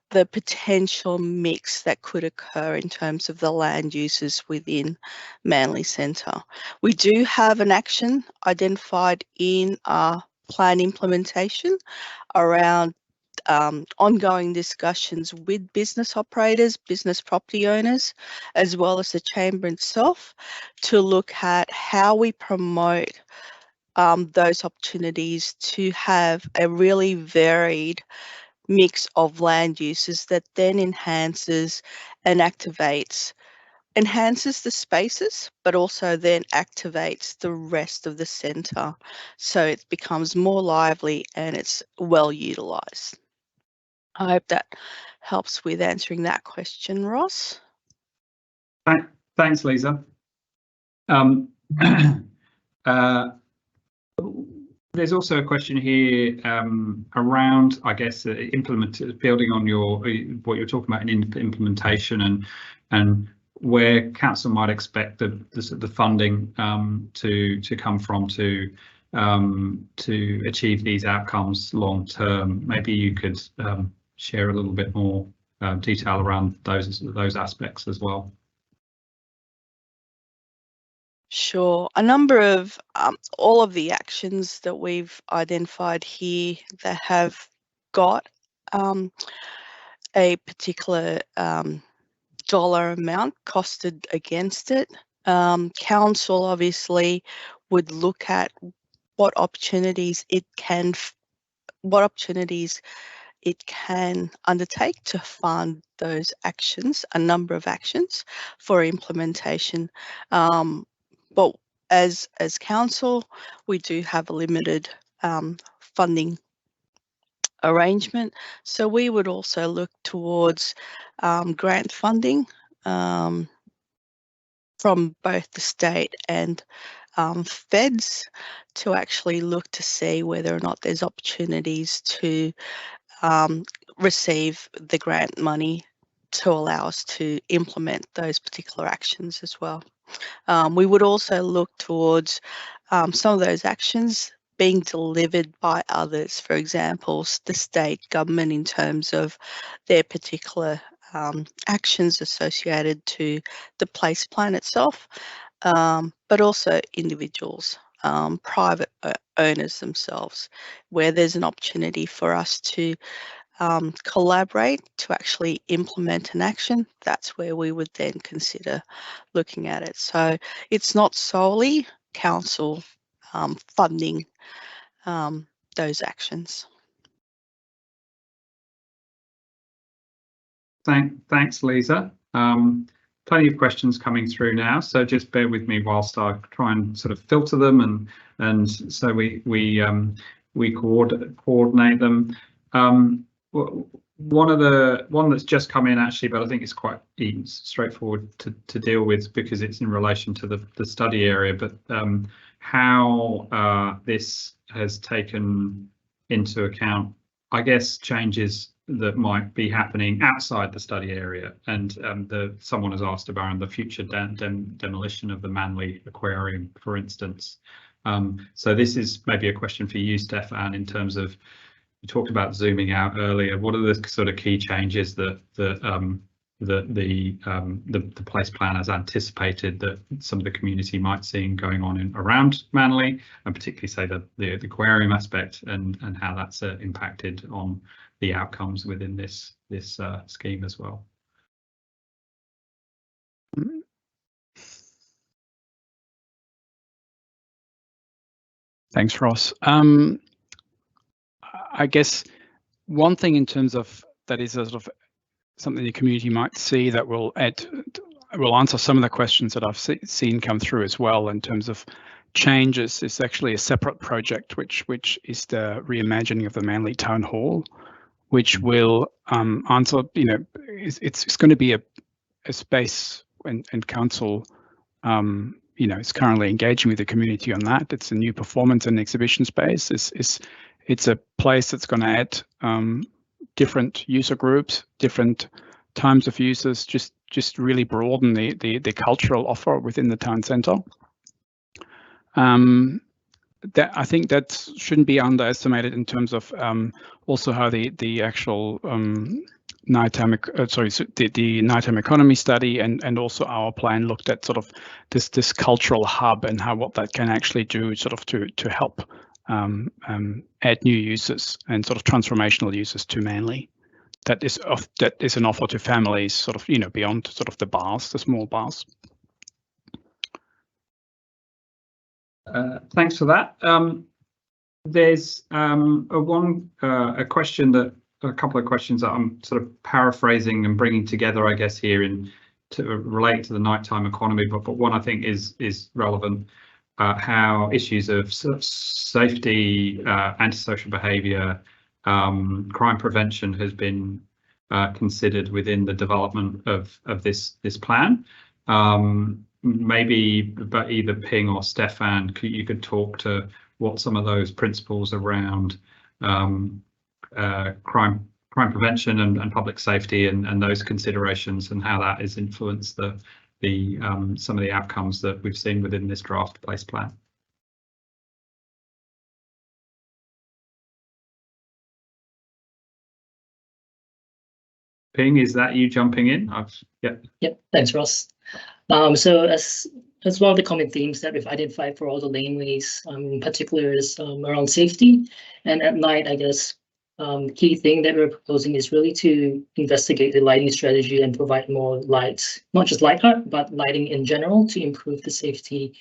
Speaker 3: the potential mix that could occur in terms of the land uses within Manly Centre. We do have an action identified in our plan implementation around ongoing discussions with business operators, business property owners, as well as the chamber itself, to look at how we promote those opportunities to have a really varied mix of land uses that then enhances the spaces, but also then activates the rest of the centre, so it becomes more lively and it's well utilised. I hope that helps with answering that question, Ross.
Speaker 1: Thanks, Lisa. There's also a question here around, I guess, building on what you're talking about in implementation, and where council might expect the funding to come from to achieve these outcomes long term. Maybe you could share a little bit more detail around those aspects as well.
Speaker 3: Sure. A number of all of the actions that we've identified here that have got a particular dollar amount costed against it. Council obviously would look at what opportunities it can undertake to fund those actions, a number of actions for implementation. But as council, we do have a limited funding arrangement, so we would also look towards grant funding from both the state and feds to actually look to see whether or not there's opportunities to receive the grant money to allow us to implement those particular actions as well. We would also look towards some of those actions being delivered by others, for example, the state government in terms of their particular actions associated to the place plan itself, but also individuals, private owners themselves, where there's an opportunity for us to collaborate to actually implement an action. That's where we would then consider looking at it. So it's not solely council funding those actions.
Speaker 1: Thanks, Lisa. Plenty of questions coming through now, so just bear with me whilst I try and sort of filter them and so we coordinate them. One that's just come in actually, but I think it's quite straightforward to deal with because it's in relation to the study area, but how this has taken into account, I guess, changes that might be happening outside the study area, and someone has asked about the future demolition of the Manly Aquarium, for instance. So this is maybe a question for you, Stefan, in terms of, you talked about zooming out earlier. What are the sort of key changes that the place plan has anticipated that some of the community might see going on around Manly, and particularly say the aquarium aspect, and how that's impacted on the outcomes within this scheme as well?
Speaker 4: Thanks, Ross. I guess one thing in terms of that is a sort of something the community might see that will answer some of the questions that I've seen come through as well in terms of changes. Is actually a separate project which is the reimagining of the Manly Town Hall, which will answer, it's going to be a space and council is currently engaging with the community on that. It's a new performance and exhibition space. It's a place that's going to add different user groups, different times of users, just really broaden the cultural offer within the town centre. That I think that shouldn't be underestimated in terms of also how the actual nighttime economy study and also our plan looked at sort of this cultural hub and what that can actually do sort of to help add new users and sort of transformational users to Manly. That is an offer to families sort of beyond sort of the small bars.
Speaker 1: Thanks for that. There's a couple of questions that I'm sort of paraphrasing and bringing together, I guess, here to relate to the nighttime economy, but one I think is relevant. How issues of safety, antisocial behaviour, crime prevention has been considered within the development of this plan. Maybe, but either Ping or Stefan, you could talk to what some of those principles around crime prevention and public safety and those considerations, and how that has influenced some of the outcomes that we've seen within this draft place plan. Ping, is that you jumping in?
Speaker 5: Yep. Thanks, Ross. So as one of the common themes that we've identified for all the laneways, in particular, is around safety. And at night, I guess key thing that we're proposing is really to investigate the lighting strategy and provide more lights, not just light art, but lighting in general, to improve the safety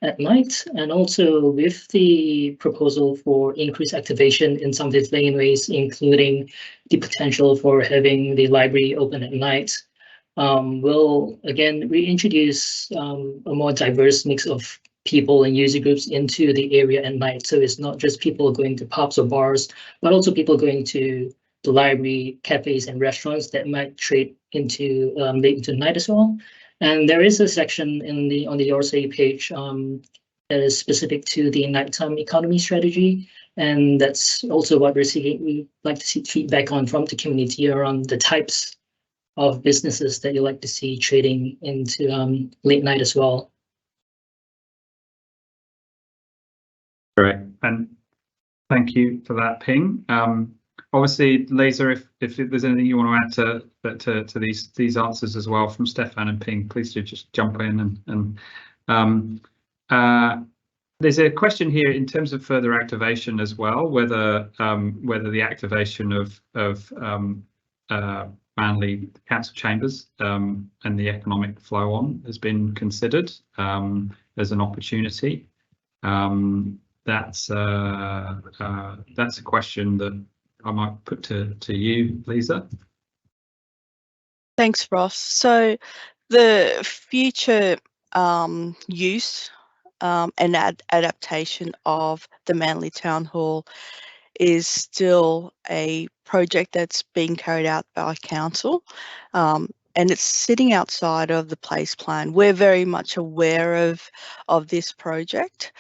Speaker 5: at night. And also with the proposal for increased activation in some of these laneways, including the potential for having the library open at night, we'll again reintroduce a more diverse mix of people and user groups into the area at night. So it's not just people going to pubs or bars, but also people going to the library, cafes, and restaurants that might trade into late into the night as well. And there is a section on the RSA page that is specific to the nighttime economy strategy. And that's also what we're seeking. We like to see feedback on from the community around the types of businesses that you like to see trading into late night as well.
Speaker 1: Great, and thank you for that, Ping. Obviously, Lisa, if there's anything you want to add to these answers as well from Stefan and Ping, please do just jump in. And there's a question here in terms of further activation as well, whether the activation of Manly council chambers and the economic flow on has been considered as an opportunity. That's a question that I might put to you, Lisa.
Speaker 3: Thanks, Ross. So the future use and adaptation of the Manly Town Hall is still a project that's being carried out by council, and it's sitting outside of the place plan. We're very much aware of this project.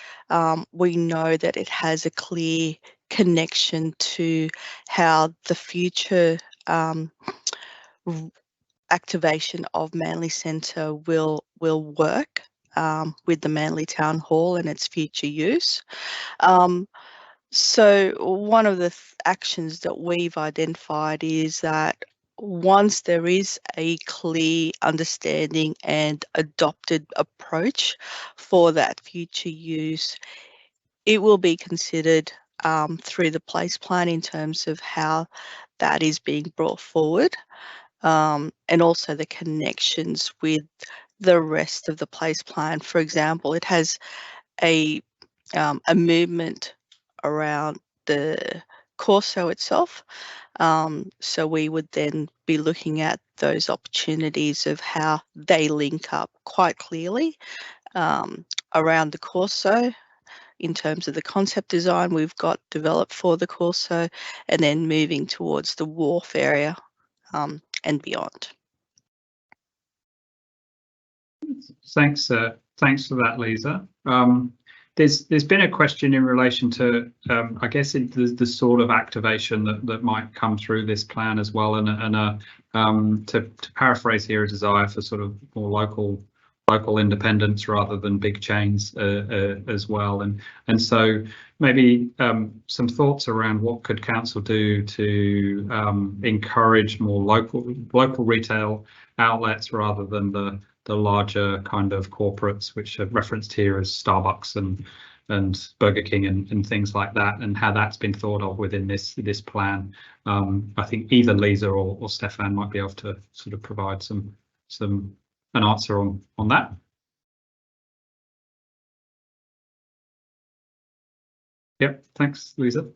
Speaker 3: We know that it has a clear connection to how the future activation of Manly Centre will work with the Manly Town Hall and its future use. So one of the actions that we've identified is that once there is a clear understanding and adopted approach for that future use, it will be considered through the place plan in terms of how that is being brought forward, and also the connections with the rest of the place plan. For example, it has a movement around the Corso itself. So we would then be looking at those opportunities of how they link up quite clearly around the Corso in terms of the concept design we've got developed for the Corso, and then moving towards the wharf area and beyond.
Speaker 1: Thanks for that, Lisa. There's been a question in relation to, I guess, the sort of activation that might come through this plan as well, and to paraphrase here, a desire for sort of more local independence rather than big chains as well, and so maybe some thoughts around what could council do to encourage more local retail outlets rather than the larger kind of corporates which are referenced here as Starbucks and Burger King and things like that, and how that's been thought of within this plan. I think either Lisa or Stefan might be able to sort of provide an answer on that. Yep, thanks, Lisa.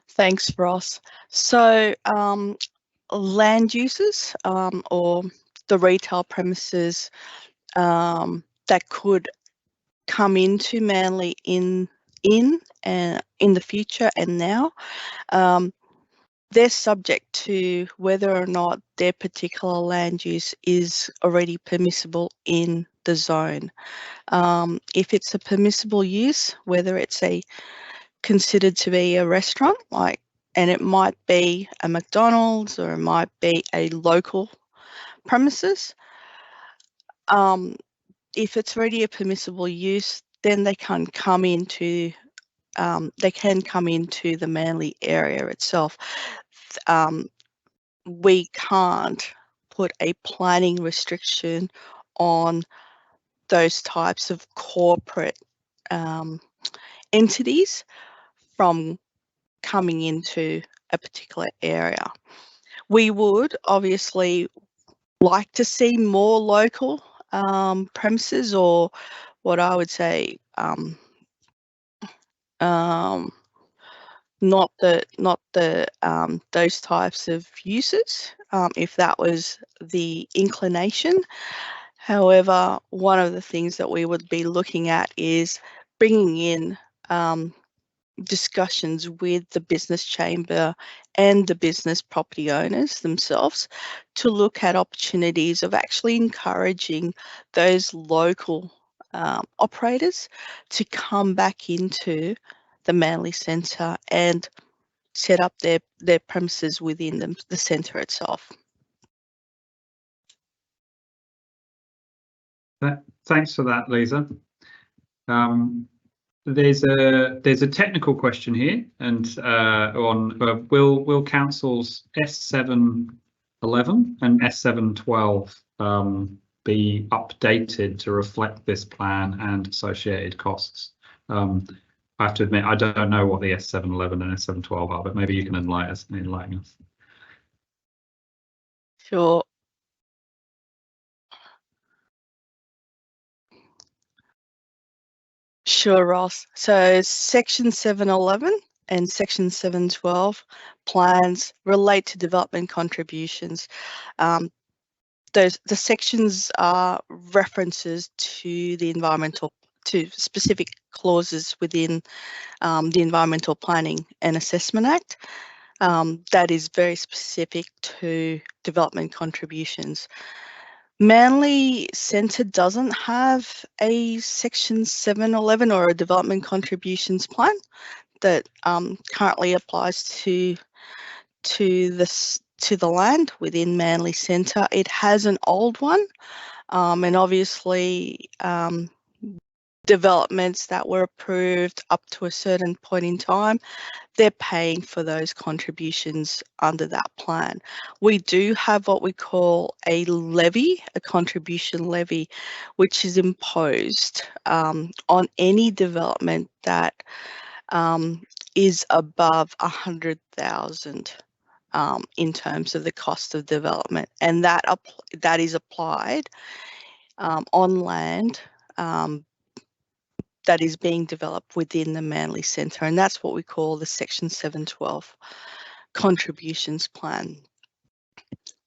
Speaker 3: Thanks, Ross. So land uses or the retail premises that could come into Manly in the future and now, they're subject to whether or not their particular land use is already permissible in the zone. If it's a permissible use, whether it's considered to be a restaurant, and it might be a McDonald's or it might be a local premises, if it's already a permissible use, then they can come into the Manly area itself. We can't put a planning restriction on those types of corporate entities from coming into a particular area. We would obviously like to see more local premises, or what I would say, not the those types of uses, if that was the inclination. However, one of the things that we would be looking at is bringing in discussions with the business chamber and the business property owners themselves to look at opportunities of actually encouraging those local operators to come back into the Manly Centre and set up their premises within the centre itself.
Speaker 1: Thanks for that, Lisa. There's a technical question here, and on will councils S711 and S712 be updated to reflect this plan and associated costs? I have to admit I don't know what the S711 and S712 are, but maybe you can enlighten us.
Speaker 3: Sure. Sure, Ross. So Section 711 and Section 712 plans relate to development contributions. The sections are references to specific clauses within the Environmental Planning and Assessment Act that is very specific to development contributions. Manly Centre doesn't have a Section 711 or a development contributions plan that currently applies to the land within Manly Centre. It has an old one, and obviously developments that were approved up to a certain point in time, they're paying for those contributions under that plan. We do have what we call a levy, a contribution levy, which is imposed on any development that is above 100,000 in terms of the cost of development, and that is applied on land that is being developed within the Manly Centre, and that's what we call the Section 712 contributions plan.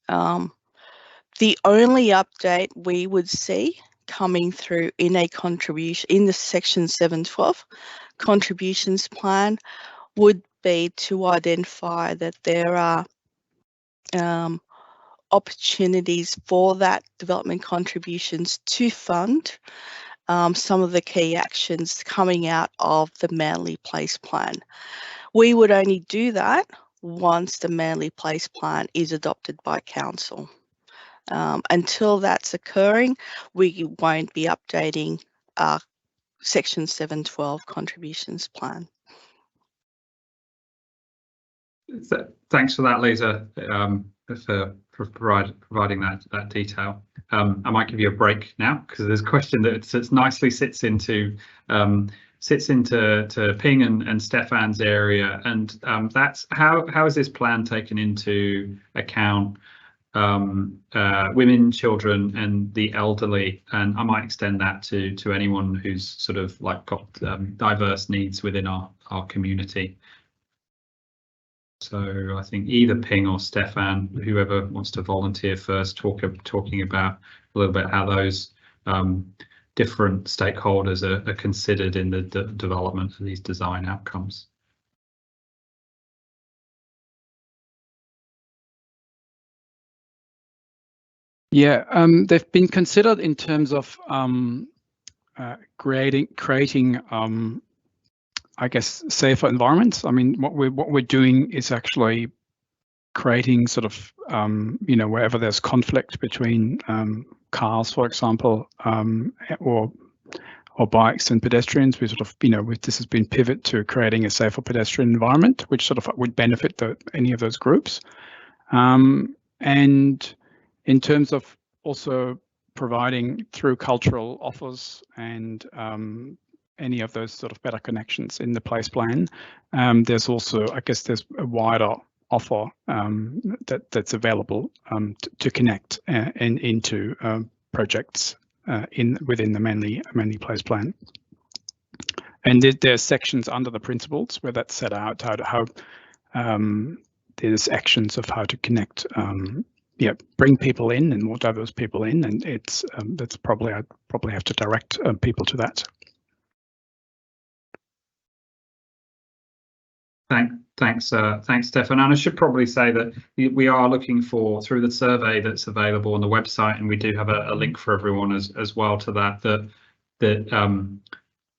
Speaker 3: The only update we would see coming through in the Section 712 contributions plan would be to identify that there are opportunities for that development contributions to fund some of the key actions coming out of the Manly Place Plan. We would only do that once the Manly Place Plan is adopted by Council. Until that's occurring, we won't be updating our Section 712 contributions plan.
Speaker 1: Thanks for that, Lisa, for providing that detail. I might give you a break now because there's a question that nicely sits into Ping and Stefan's area, and that's how is this plan taken into account women, children, and the elderly, and I might extend that to anyone who's sort of like got diverse needs within our community. So I think either Ping or Stefan, whoever wants to volunteer first, talking about a little bit how those different stakeholders are considered in the development of these design outcomes.
Speaker 4: Yeah, they've been considered in terms of creating I guess safer environments. I mean, what we're doing is actually creating sort of wherever there's conflict between cars, for example, or bikes and pedestrians, we sort of this has been pivot to creating a safer pedestrian environment, which sort of would benefit any of those groups. And in terms of also providing through cultural offers and any of those sort of better connections in the place plan, there's also, I guess, there's a wider offer that's available to connect and into projects within the Manly Place Plan. And there's sections under the principles where that's set out how there's actions of how to connect, bring people in and more diverse people in, and it's I'd probably have to direct people to that.
Speaker 1: Thanks, Stefan. And I should probably say that we are looking through the survey that's available on the website, and we do have a link for everyone as well to that that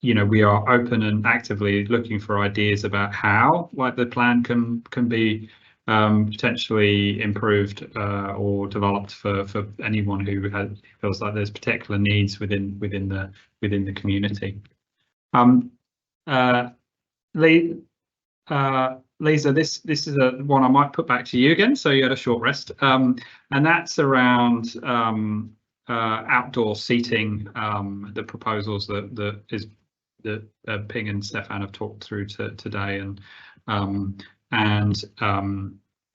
Speaker 1: you know, we are open and actively looking for ideas about how, like, the plan can be potentially improved or developed for anyone who feels like there's particular needs within the community. Lisa, this is one I might put back to you again, so you had a short rest, and that's around outdoor seating, the proposals that Ping and Stefan have talked through today, and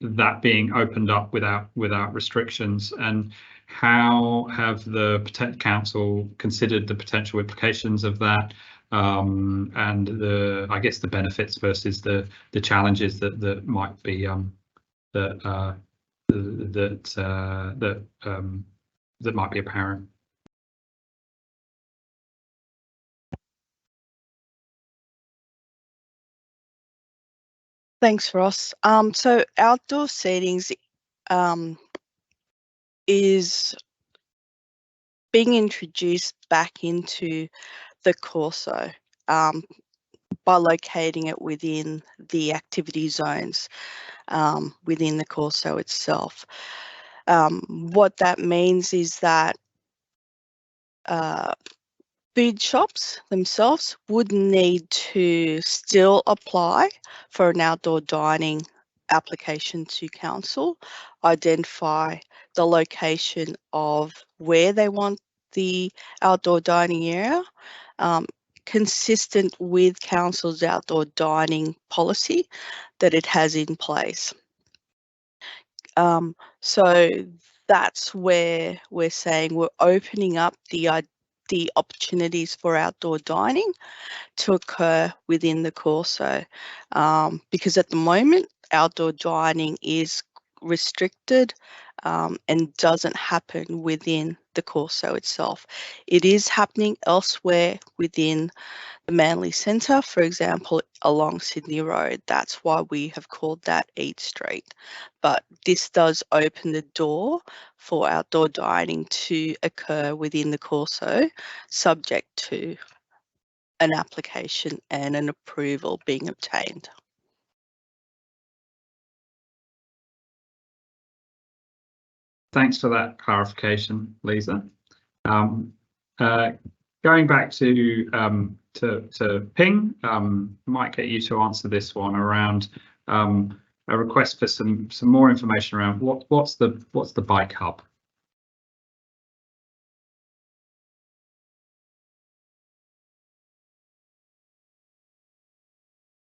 Speaker 1: that being opened up without restrictions. And how have the council considered the potential implications of that, and I guess the benefits versus the challenges that might be that might be apparent?
Speaker 3: Thanks, Ross. So outdoor seatings is being introduced back into the Corso by locating it within the activity zones within the Corso itself. What that means is that food shops themselves would need to still apply for an outdoor dining application to council, identify the location of where they want the outdoor dining area, consistent with council's outdoor dining policy that it has in place. So that's where we're saying we're opening up the opportunities for outdoor dining to occur within the Corso, because at the moment outdoor dining is restricted and doesn't happen within the Corso itself. It is happening elsewhere within the Manly Centre, for example, along Sydney Road. That's why we have called that Eat Street. But this does open the door for outdoor dining to occur within the Corso, subject to an application and an approval being obtained.
Speaker 1: Thanks for that clarification, Lisa. Going back to Ping, might get you to answer this one around a request for some more information around what's the bike hub.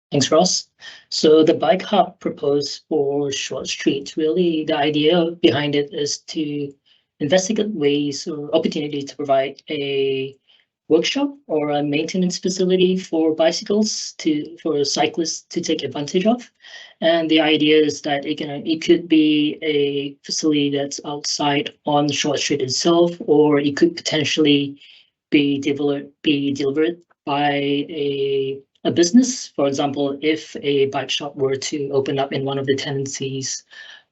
Speaker 5: Thanks, Ross. So the bike hub proposed for Short Street, really the idea behind it is to investigate ways or opportunities to provide a workshop or a maintenance facility for bicycles for cyclists to take advantage of. And the idea is that it could be a facility that's outside on Short Street itself, or it could potentially be delivered by a business. For example, if a bike shop were to open up in one of the tenancies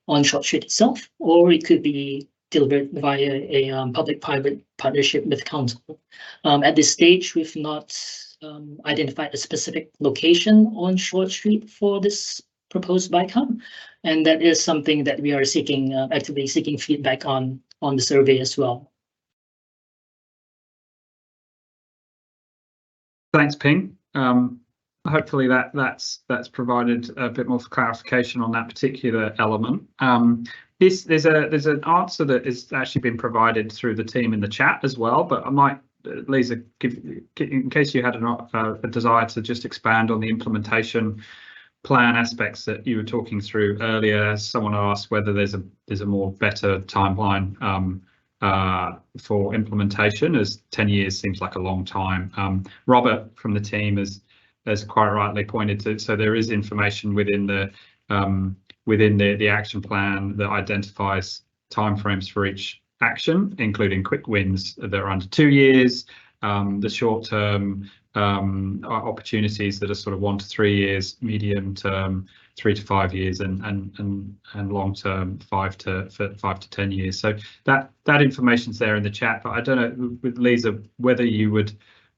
Speaker 5: on Short Street itself, or it could be delivered via a public-private partnership with council. At this stage, we've not identified a specific location on Short Street for this proposed bike hub, and that is something that we are actively seeking feedback on the survey as well.
Speaker 1: Thanks, Ping. Hopefully that's provided a bit more clarification on that particular element. There's an answer that has actually been provided through the team in the chat as well, but I might, Lisa, in case you had a desire to just expand on the implementation plan aspects that you were talking through earlier. Someone asked whether there's a more better timeline for implementation, as 10 years seems like a long time. Robert from the team has quite rightly pointed to, so there is information within the action plan that identifies timeframes for each action, including quick wins that are under 2 years, the short term opportunities that are sort of 1 to 3 years, medium term 3 to 5 years, and long term 5 to 10 years. So that information's there in the chat, but I don't know, with Lisa, whether you would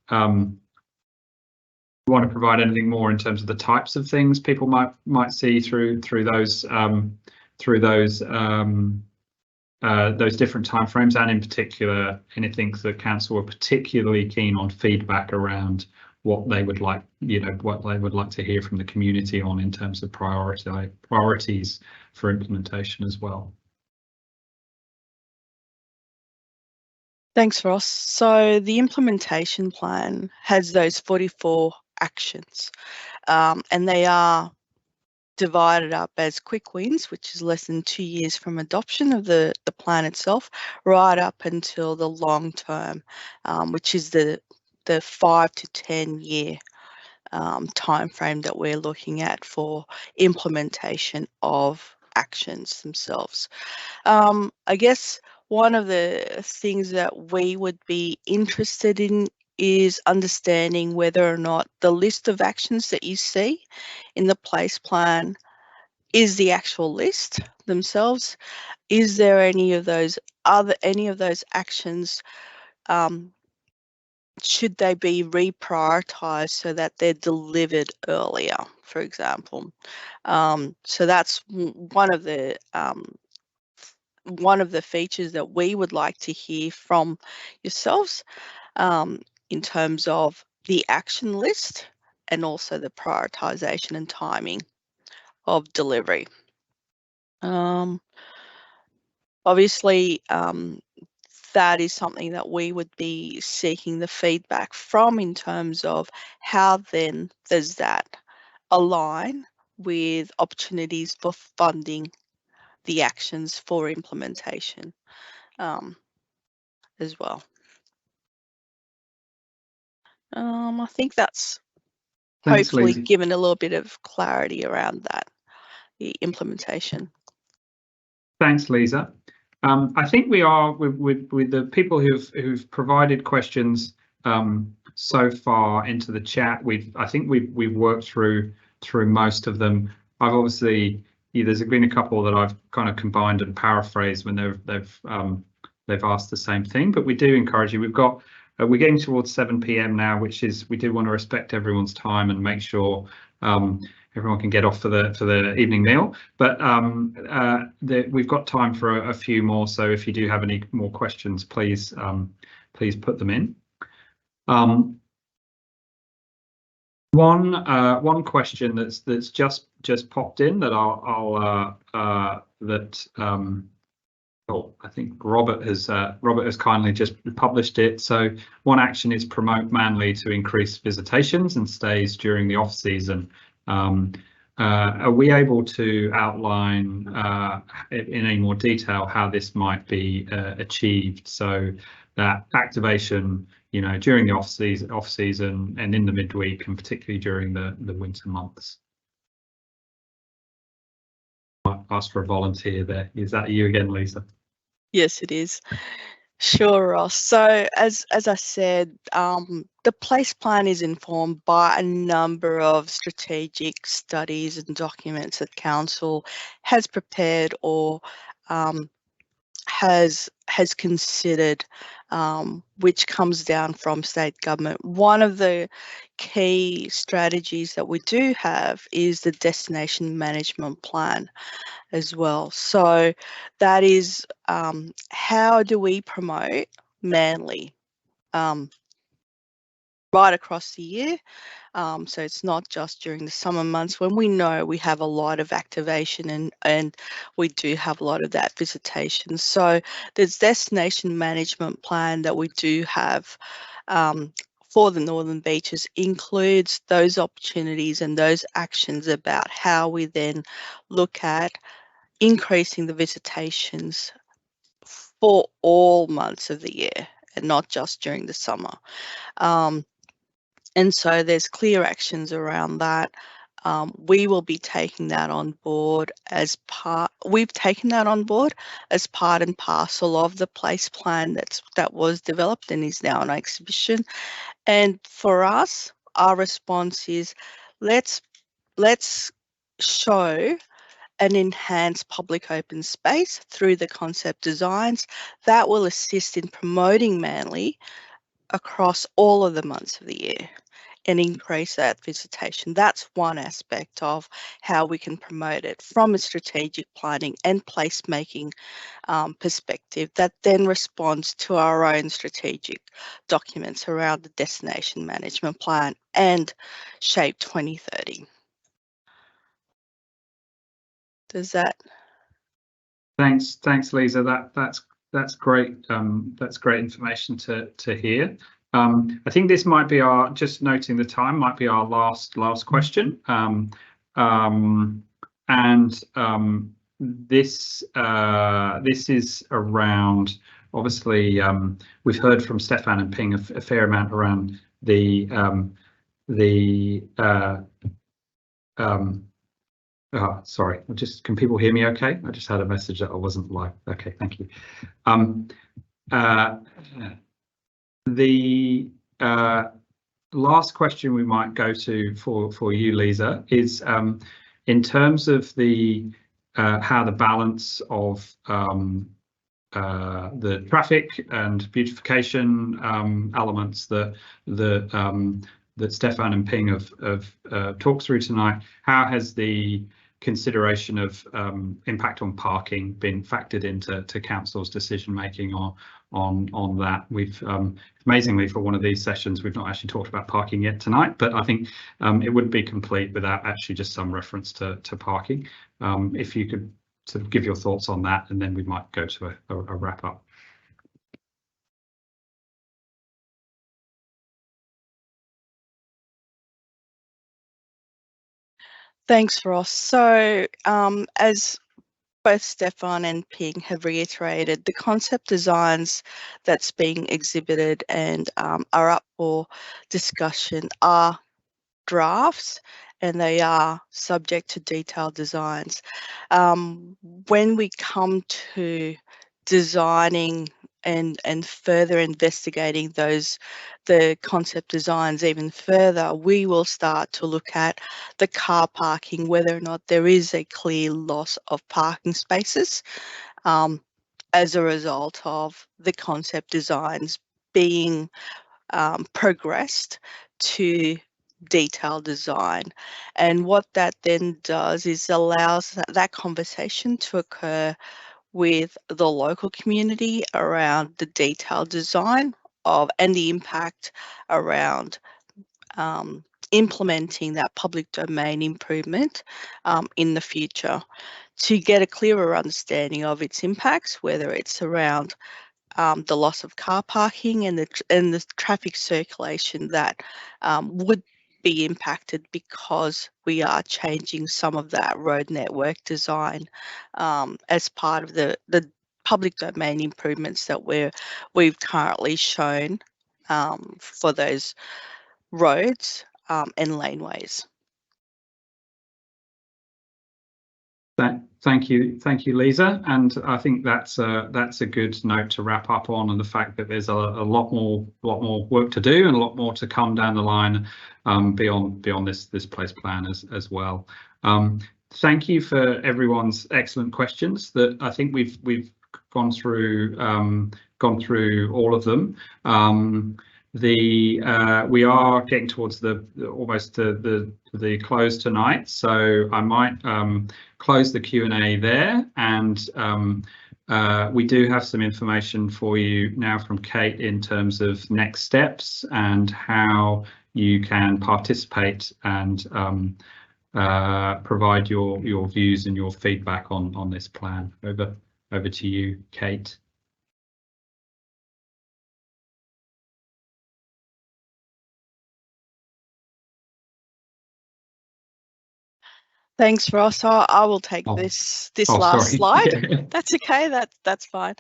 Speaker 1: want to provide anything more in terms of the types of things people might see through those different timeframes, and in particular anything that council are particularly keen on feedback around what they would like, what they would like to hear from the community on in terms of priorities for implementation as well.
Speaker 3: Thanks, Ross. So the implementation plan has those 44 actions, and they are divided up as quick wins, which is less than 2 years from adoption of the plan itself, right up until the long term, which is the 5 to 10 year time frame that we're looking at for implementation of actions themselves. I guess one of the things that we would be interested in is understanding whether or not the list of actions that you see in the place plan is the actual list themselves. Is there any of those actions, should they be reprioritized so that they're delivered earlier, for example? So that's one of the features that we would like to hear from yourselves, in terms of the action list and also the prioritization and timing of delivery. Obviously, that is something that we would be seeking the feedback from in terms of how then does that align with opportunities for funding the actions for implementation as well. I think that's hopefully given a little bit of clarity around that, the implementation.
Speaker 1: Thanks, Lisa. I think we are with the people who've provided questions so far into the chat. I think we've worked through most of them. I've obviously, there's been a couple that I've kind of combined and paraphrased when they've asked the same thing. But we do encourage you. We're getting towards 7 p.m. now, which is, we do want to respect everyone's time and make sure everyone can get off for the evening meal. But we've got time for a few more. So if you do have any more questions, please put them in. One question that's just popped in that I think Robert has kindly just published it. So one action is promote Manly to increase visitations and stays during the off season. Are we able to outline in any more detail how this might be achieved, so that activation, during the off season and in the midweek, and particularly during the winter months? I'll ask for a volunteer there. Is that you again, Lisa?
Speaker 3: Yes, it is. Sure, Ross. So as I said, the place plan is informed by a number of strategic studies and documents that Council has prepared or has considered, which comes down from state government. One of the key strategies that we do have is the destination management plan as well. So that is, how do we promote Manly right across the year? So it's not just during the summer months when we know we have a lot of activation and we do have a lot of that visitation. So there's destination management plan that we do have for the Northern Beaches, includes those opportunities and those actions about how we then look at increasing the visitations for all months of the year and not just during the summer. And so there's clear actions around that. We will be taking that on board we've taken that on board as part and parcel of the place plan that was developed and is now on exhibition. And for us, our response is let's show an enhanced public open space through the concept designs that will assist in promoting Manly across all of the months of the year and increase that visitation. That's one aspect of how we can promote it from a strategic planning and placemaking perspective that then responds to our own strategic documents around the destination management plan and Shape 2030. Does that?
Speaker 1: Thanks, Lisa. That's great. That's great information to hear. I think this might be our, just noting the time, might be our last question. This is around, obviously, we've heard from Stefan and Ping a fair amount around sorry, can people hear me okay? I just had a message that I wasn't live. Okay, thank you. The last question we might go to for you, Lisa, is in terms of the how the balance of the traffic and beautification elements that Stefan and Ping have talked through tonight, how has the consideration of impact on parking been factored into council's decision making on that? We've amazingly, for one of these sessions, we've not actually talked about parking yet tonight, but I think it wouldn't be complete without actually just some reference to parking. If you could sort of give your thoughts on that, and then we might go to a wrap up.
Speaker 3: Thanks, Ross. So as both Stefan and Ping have reiterated, the concept designs that's being exhibited and are up for discussion are drafts, and they are subject to detailed designs. When we come to designing and further investigating the concept designs even further, we will start to look at the car parking, whether or not there is a clear loss of parking spaces as a result of the concept designs being progressed to detailed design. And what that then does is allows that conversation to occur with the local community around the detailed design of and the impact around implementing that public domain improvement in the future, to get a clearer understanding of its impacts, whether it's around the loss of car parking and the traffic circulation that would be impacted because we are changing some of that road network design as part of the public domain improvements that we've currently shown for those roads and laneways.
Speaker 1: Thank you, Lisa. And I think that's a good note to wrap up on, and the fact that there's a lot more work to do and a lot more to come down the line beyond this place plan as well. Thank you for everyone's excellent questions. That I think we've gone through all of them. We are getting towards almost the close tonight, so I might close the Q&A there, and we do have some information for you now from Kate in terms of next steps and how you can participate and provide your views and your feedback on this plan. Over to you, Kate.
Speaker 3: Thanks, Ross. I will take this last slide. That's okay. That's fine.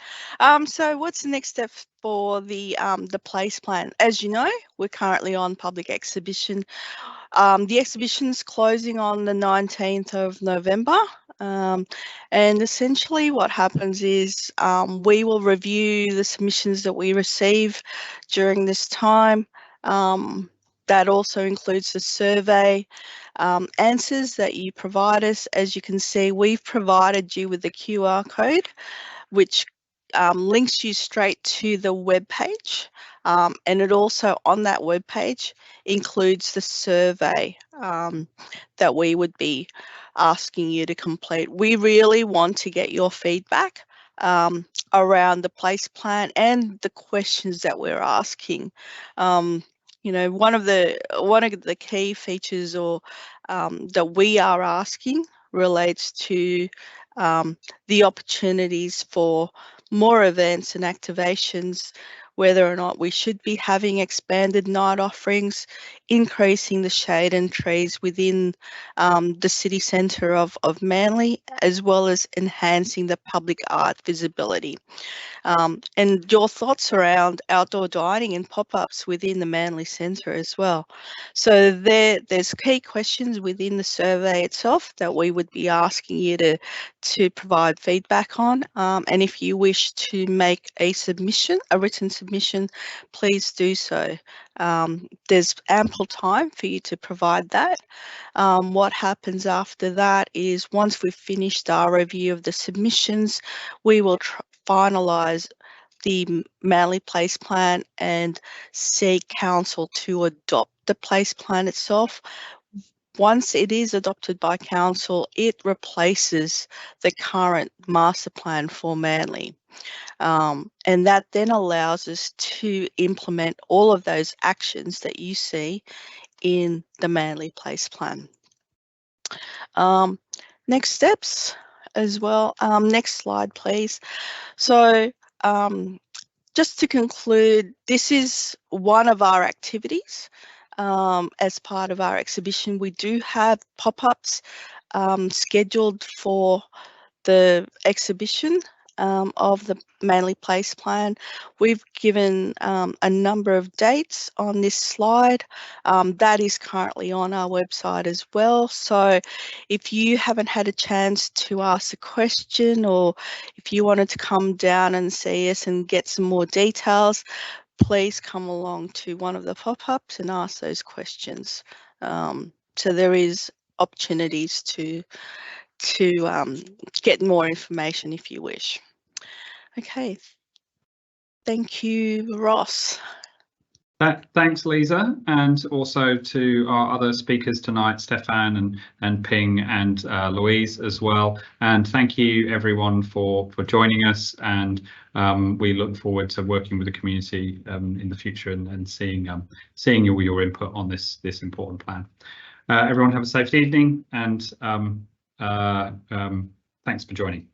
Speaker 3: So what's the next step for the place plan? As you know, we're currently on public exhibition. The exhibition's closing on the 19th of November. And essentially what happens is we will review the submissions that we receive during this time. That also includes the survey answers that you provide us. As you can see, we've provided you with the QR code, which links you straight to the web page, and it also on that web page includes the survey that we would be asking you to complete. We really want to get your feedback around the place plan and the questions that we're asking. You know, one of the key features or that we are asking relates to the opportunities for more events and activations, whether or not we should be having expanded night offerings, increasing the shade and trees within the city centre of Manly, as well as enhancing the public art visibility. And your thoughts around outdoor dining and pop-ups within the Manly Centre as well. So there's key questions within the survey itself that we would be asking you to provide feedback on. And if you wish to make a written submission, please do so. There's ample time for you to provide that. What happens after that is once we've finished our review of the submissions, we will finalise the Manly Place Plan and seek council to adopt the place plan itself. Once it is adopted by council, it replaces the current master plan for Manly. And that then allows us to implement all of those actions that you see in the Manly Place Plan. Next steps as well. Next slide, please. So just to conclude, this is one of our activities as part of our exhibition. We do have pop-ups scheduled for the exhibition of the Manly Place Plan. We've given a number of dates on this slide. That is currently on our website as well. So if you haven't had a chance to ask a question, or if you wanted to come down and see us and get some more details, please come along to one of the pop-ups and ask those questions. So there is opportunities to get more information if you wish. Okay, thank you, Ross.
Speaker 1: Thanks, Lisa, and also to our other speakers tonight, Stefan and Ping and Louise as well. And thank you everyone for joining us, and we look forward to working with the community in the future and seeing all your input on this important plan. Everyone have a safe evening, and thanks for joining.